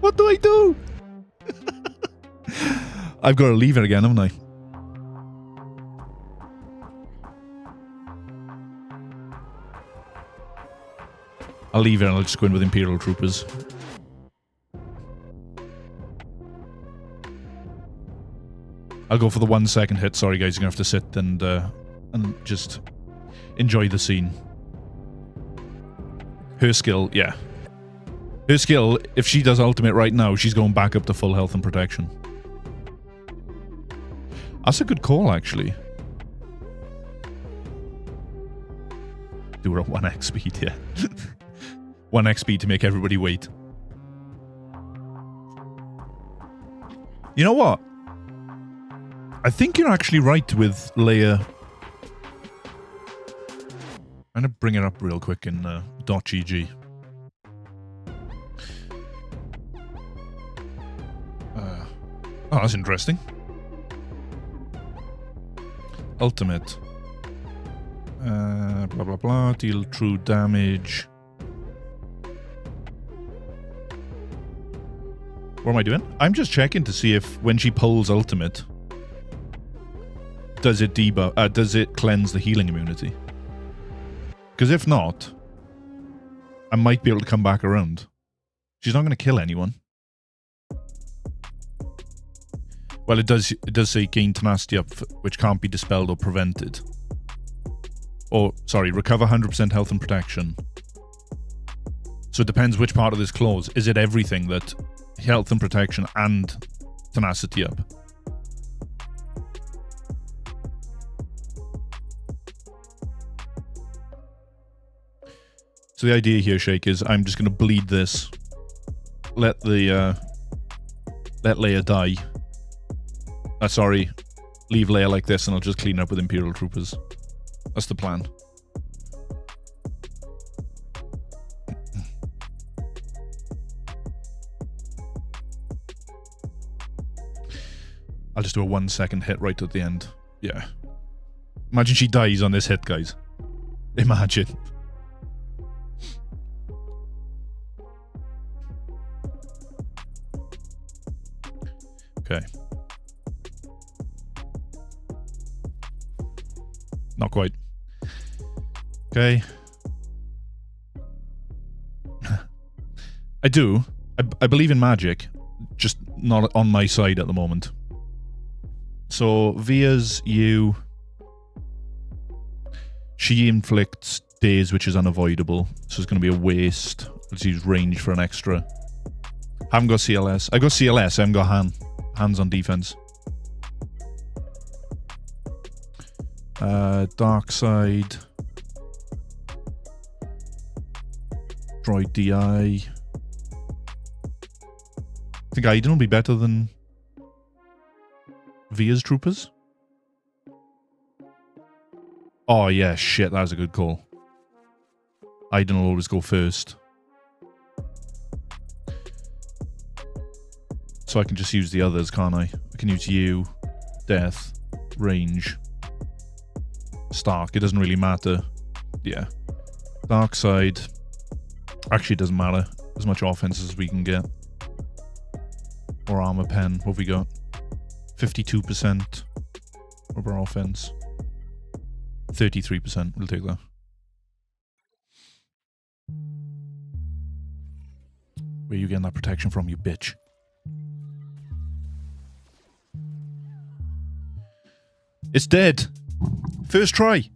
What do I do? I've got to leave it again, haven't I? I'll leave it and I'll just go in with Imperial Troopers. I'll go for the 1 second hit. Sorry guys, you're going to have to sit and just enjoy the scene. Her skill, yeah. Her skill, if she does ultimate right now, she's going back up to full health and protection. That's a good call, actually. Do her at 1x speed, yeah. 1x speed to make everybody wait. You know what? I think you're actually right with Leia. I'm going to bring it up real quick in .gg. Oh, that's interesting. Ultimate. Blah, blah, blah. Deal true damage. What am I doing? I'm just checking to see if when she pulls ultimate, does it debuff? Does it cleanse the healing immunity? Because if not, I might be able to come back around. She's not going to kill anyone. Well, it does say gain tenacity up, which can't be dispelled or prevented. Or, sorry, recover 100% health and protection. So it depends which part of this clause. Is it everything that health and protection and tenacity up? So the idea here, Shake, is I'm just going to bleed this. Let Leia die. Sorry, leave Leia like this and I'll just clean up with Imperial Troopers. That's the plan. I'll just do a 1 second hit right at the end. Yeah. Imagine she dies on this hit, guys. Imagine. Okay. Not quite. Okay. I do. I believe in magic. Just not on my side at the moment. So, Via's you. She inflicts daze, which is unavoidable. So it's going to be a waste. Let's use range for an extra. Haven't got CLS. I got CLS, I haven't got hands on defense. Dark side. Droid DI. I think Iden will be better than Via's troopers. Oh yeah, shit, that was a good call. Iden will always go first. So I can just use the others, can't I? I can use you, death, range, Stark. It doesn't really matter. Yeah. Dark side. Actually, it doesn't matter. As much offense as we can get. Or armor pen. What have we got? 52% of our offense. 33%. We'll take that. Where are you getting that protection from, you bitch? It's dead. First try.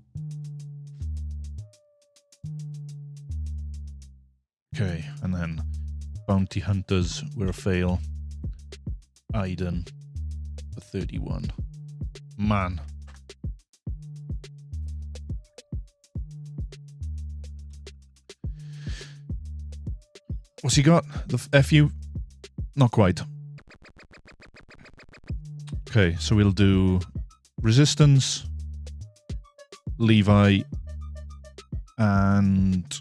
Okay, and then bounty hunters were a fail. Iden for 31. Man. What's he got? The FU? Not quite. Okay, so we'll do Resistance, Levi, and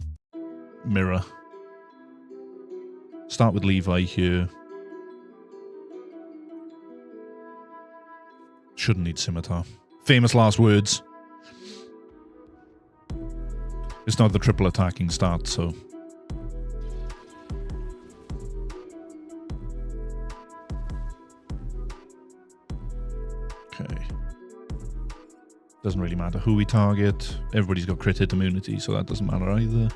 Mirror. Start with Levi here. Shouldn't need Scimitar. Famous last words. It's not the triple attacking start, so... Okay. Doesn't really matter who we target. Everybody's got crit hit immunity, so that doesn't matter either.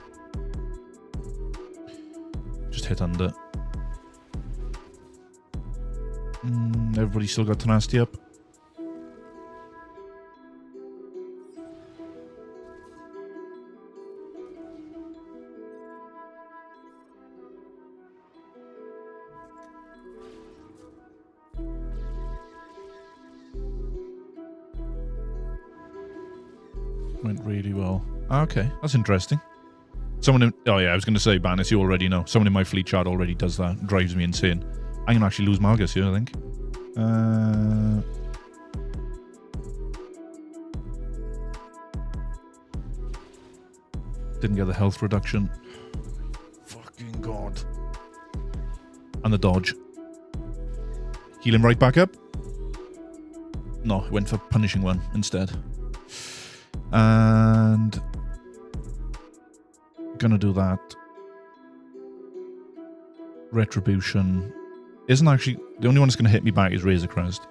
Just hit under. Everybody's still got tenacity up. Went really well. Okay, that's interesting. Someone in... Oh yeah, I was going to say, Bannis, you already know. Someone in my fleet chart already does that. Drives me insane. I'm going to actually lose Malgus here, I think. Didn't get the health reduction. Fucking God. And the dodge. Heal him right back up. No, went for punishing one instead. And gonna do that. Retribution isn't actually the only one that's gonna hit me back is Razor Crest.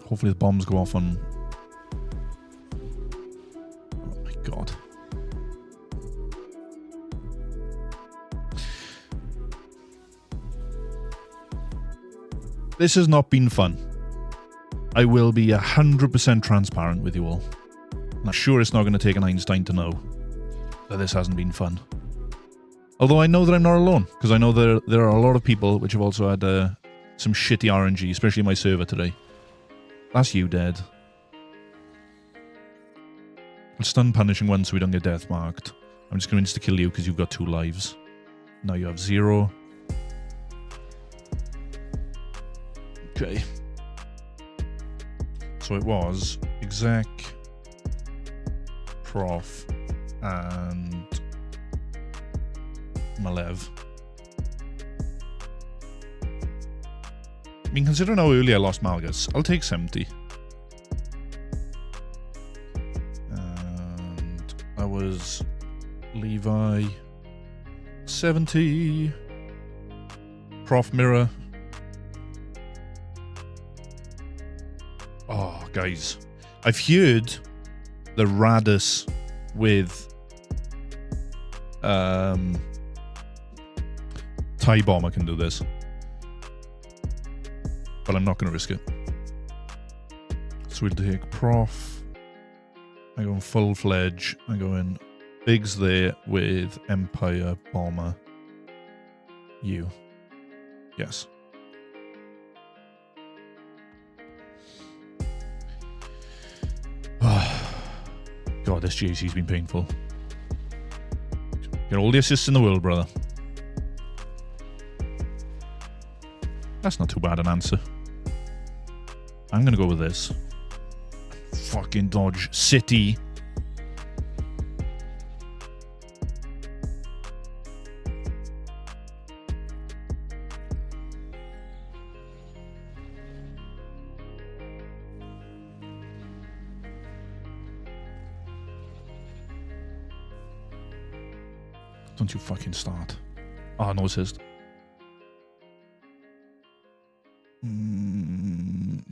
Hopefully the bombs go off on. Oh my God. This has not been fun. I will be 100% transparent with you all. I'm sure it's not going to take an Einstein to know that this hasn't been fun. Although I know that I'm not alone, because I know there are a lot of people which have also had some shitty RNG, especially my server today. That's you, dead. I'll stun punishing one so we don't get death marked. I'm just going to insta-kill you because you've got 2 lives. Now you have 0. Okay. So it was Exec, Prof, and Malev. I mean, considering how early I lost Malgus, I'll take 70. And I was Levi, 70. Prof Mirror. Oh, guys. I've heard the Raddus with TIE Bomber can do this. But I'm not going to risk it. So we'll take Prof. I go in full fledge. I go in Bigs there with Empire Bomber. You. Yes. God, this GAC's been painful. Get all the assists in the world, brother. That's not too bad an answer. I'm gonna go with this. Fucking dodge. City. Don't you fucking start. Oh, no assist.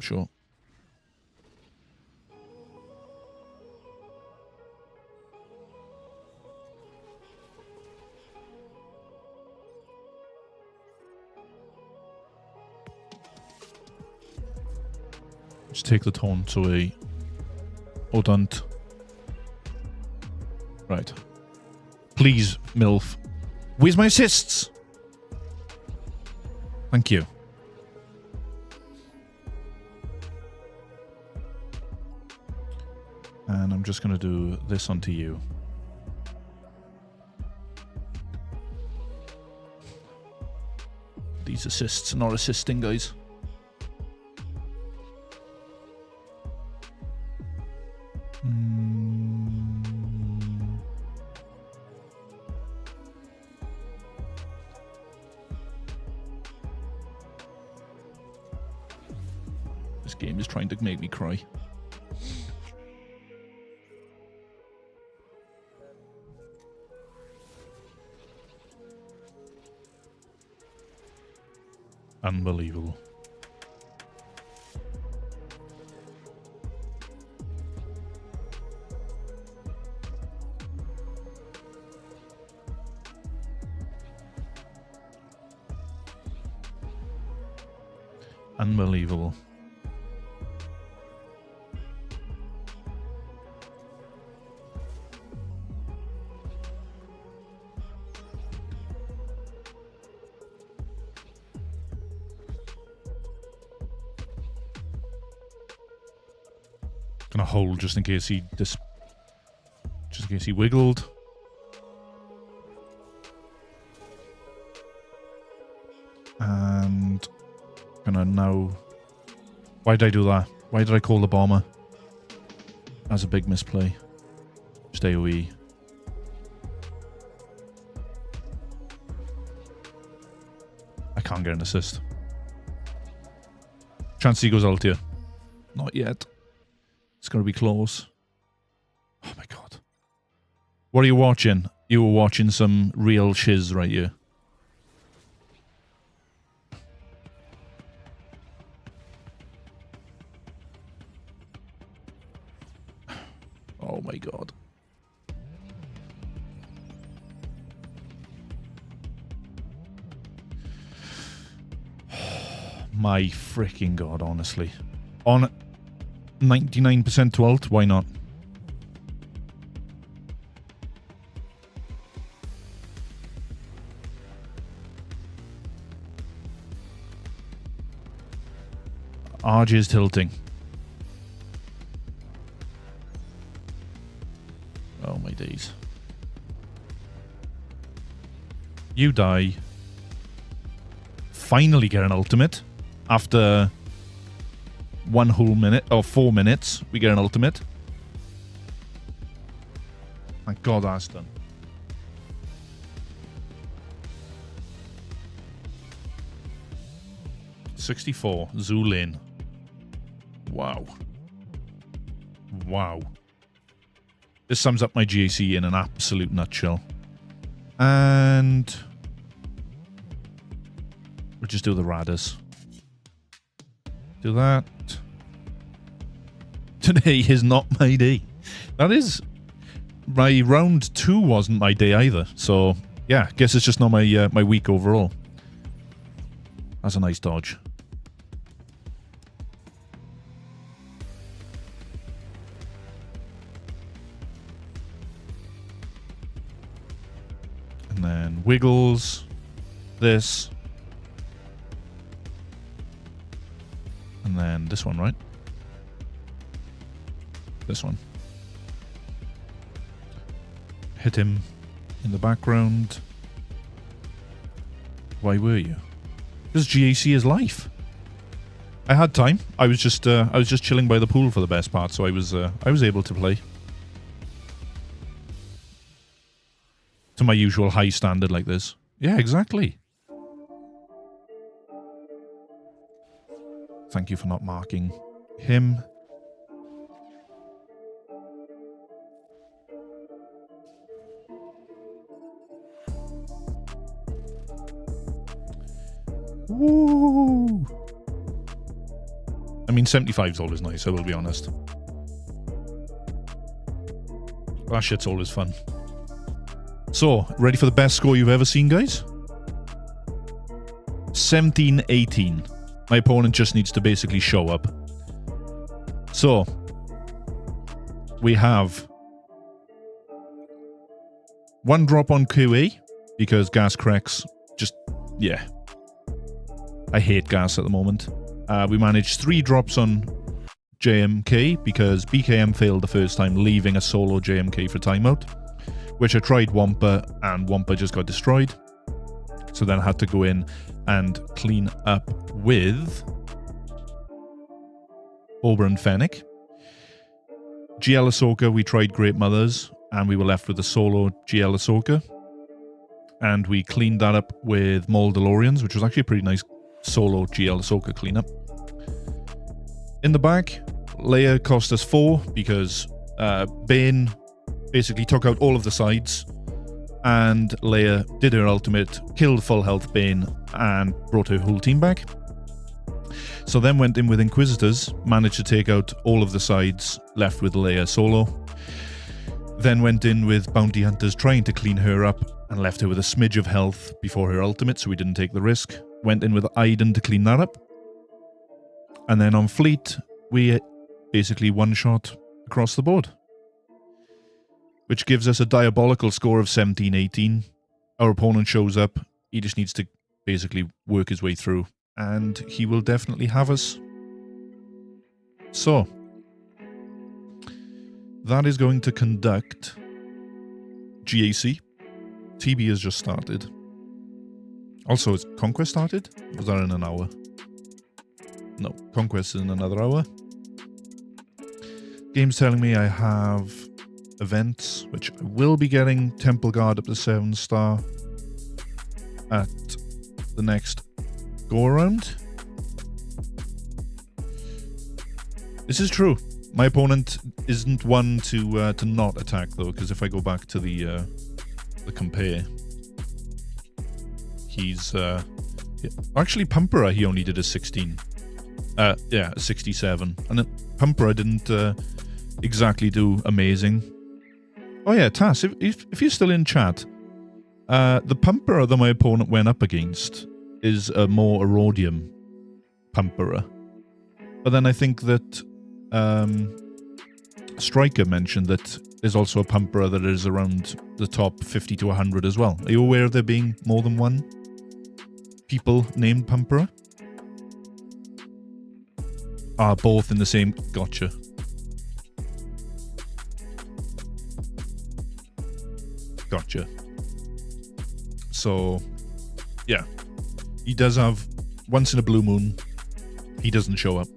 Sure. Just take the taunt away. Oh, don't. Right. Please, MILF. Where's my assists? Thank you. And I'm just going to do this onto you. These assists are not assisting, guys. This game is trying to make me cry. Unbelievable. Unbelievable. Gonna hold just in case he wiggled. And gonna now. Why did I do that? Why did I call the bomber? That's a big misplay. Just AoE. I can't get an assist. Chance he goes alt here. Not yet. It's going to be close. Oh my god. What are you watching? You were watching some real shiz right here. Oh my god. My freaking god, honestly. On 99% to alt, why not? RJ is tilting. Oh my days. You die. Finally get an ultimate. After 1 whole minute, or 4 minutes, we get an ultimate. Thank God that's done. $64, Zulin. Wow. Wow. This sums up my GAC in an absolute nutshell. And we'll just do the Raddus. Do that. Today is not my day. That is, my round 2 wasn't my day either. So yeah, guess it's just not my my week overall. That's a nice dodge. And then wiggles. This. And then this one, right? This one. Hit him in the background. Why were you? Because GAC is life. I had time. I was just chilling by the pool for the best part, so I was able to play to my usual high standard like this. Yeah, exactly. Thank you for not marking him. Woo! I mean, 75 is always nice, I will be honest. That shit's always fun. So, ready for the best score you've ever seen, guys? 17-18. My opponent just needs to basically show up. So, we have 1 drop on QA, because Gas Crex just, yeah. I hate gas at the moment. We managed 3 drops on JMK because BKM failed the first time, leaving a solo JMK for timeout, which I tried Wampa, and Wampa just got destroyed. So then I had to go in and clean up with Boba and Fennec. GL Ahsoka, we tried Great Mothers, and we were left with a solo GL Ahsoka. And we cleaned that up with Mauldalorians, which was actually a pretty nice solo GL Ahsoka cleanup. In the back, Leia cost us 4 because Bane basically took out all of the sides, and Leia did her ultimate, killed full health Bane, and brought her whole team back. So then went in with Inquisitors, managed to take out all of the sides, left with Leia solo. Then went in with Bounty Hunters, trying to clean her up, and left her with a smidge of health before her ultimate, so we didn't take the risk. Went in with Iden to clean that up. And then on Fleet, we basically one-shot across the board, which gives us a diabolical score of 17-18. Our opponent shows up. He just needs to basically work his way through, and he will definitely have us. So, that is going to conduct GAC. TB has just started. Also, has Conquest started? Or was that in an hour? No, Conquest is in another hour. Game's telling me I have events, which I will be getting Temple Guard up to 7-star at the next go-around. This is true. My opponent isn't one to not attack, though, because if I go back to the compare, he's... actually, Pumperer, he only did a 16. Yeah, a 67. And Pumperer didn't exactly do amazing. Oh yeah, Tass, if you're still in chat, the Pumperer that my opponent went up against is a more Erodium Pumperer. But then I think that Striker mentioned that there's also a Pumperer that is around the top 50 to 100 as well. Are you aware of there being more than one people named Pumperer? Ah, both in the same... Gotcha. Gotcha. So, yeah. He does have... Once in a blue moon, he doesn't show up.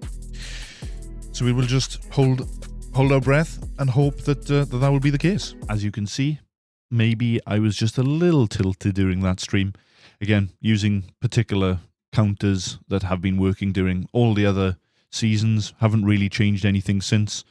So we will just hold our breath and hope that that will be the case. As you can see, maybe I was just a little tilted during that stream. Again, using particular counters that have been working during all the other seasons, haven't really changed anything since.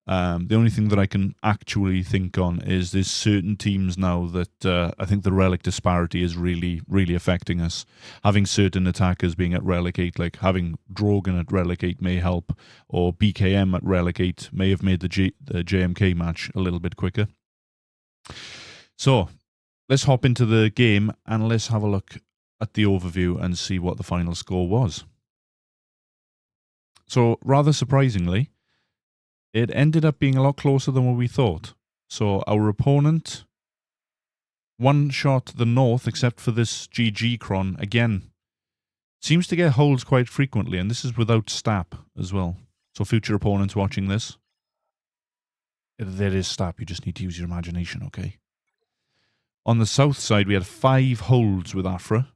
The only thing that I can actually think on is there's certain teams now that I think the relic disparity is really, really affecting us. Having certain attackers being at relic 8, like having Drogon at relic 8 may help, or BKM at relic 8 may have made the JMK match a little bit quicker. So, let's hop into the game and let's have a look at the overview and see what the final score was. So, rather surprisingly, it ended up being a lot closer than what we thought. So, our opponent one-shot the north, except for this GG Cron. Again, seems to get holds quite frequently, and this is without Stap as well. So, future opponents watching this, there is Stap. You just need to use your imagination, okay? On the south side, we had 5 holds with Aphra,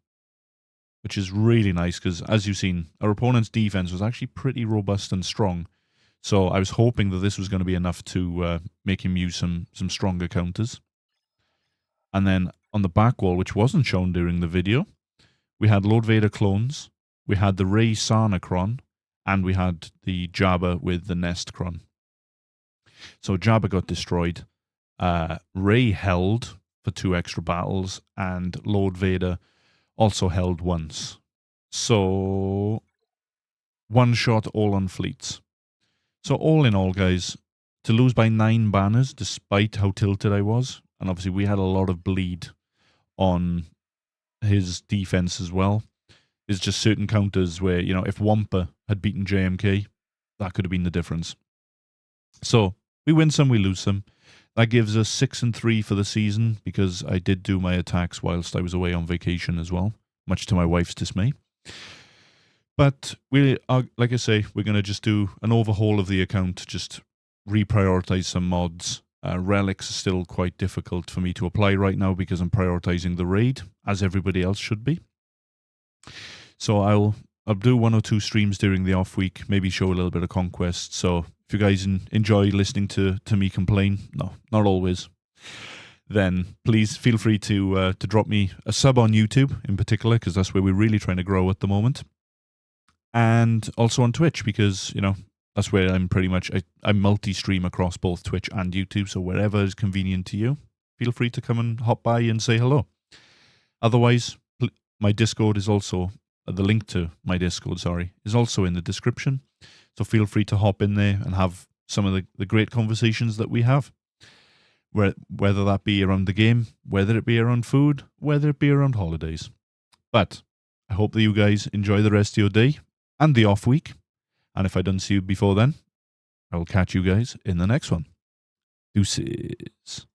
which is really nice because, as you've seen, our opponent's defense was actually pretty robust and strong. So I was hoping that this was going to be enough to make him use some stronger counters. And then on the back wall, which wasn't shown during the video, we had Lord Vader clones, we had the Rey Sarnacron, and we had the Jabba with the Nestcron. So Jabba got destroyed. Rey held for 2 extra battles, and Lord Vader also held once. So, one shot all on fleets. So all in all, guys, to lose by 9 banners, despite how tilted I was, and obviously we had a lot of bleed on his defense as well, is just certain counters where, you know, if Wampa had beaten JMK, that could have been the difference. So, we win some, we lose some. That gives us 6-3 for the season, because I did do my attacks whilst I was away on vacation as well, much to my wife's dismay. But we are, like I say, we're going to just do an overhaul of the account, just reprioritize some mods. Relics are still quite difficult for me to apply right now because I'm prioritizing the raid, as everybody else should be. So I'll do 1 or 2 streams during the off week, maybe show a little bit of Conquest. So if you guys enjoy listening to me complain, no, not always, then please feel free to drop me a sub on YouTube in particular, because that's where we're really trying to grow at the moment. And also on Twitch, because, you know, that's where I'm pretty much, I multi-stream across both Twitch and YouTube, so wherever is convenient to you, feel free to come and hop by and say hello. Otherwise, my Discord is also, the link to my Discord, sorry, is also in the description. So feel free to hop in there and have some of the great conversations that we have. Whether that be around the game, whether it be around food, whether it be around holidays. But I hope that you guys enjoy the rest of your day and the off week. And if I don't see you before then, I will catch you guys in the next one. Deuces.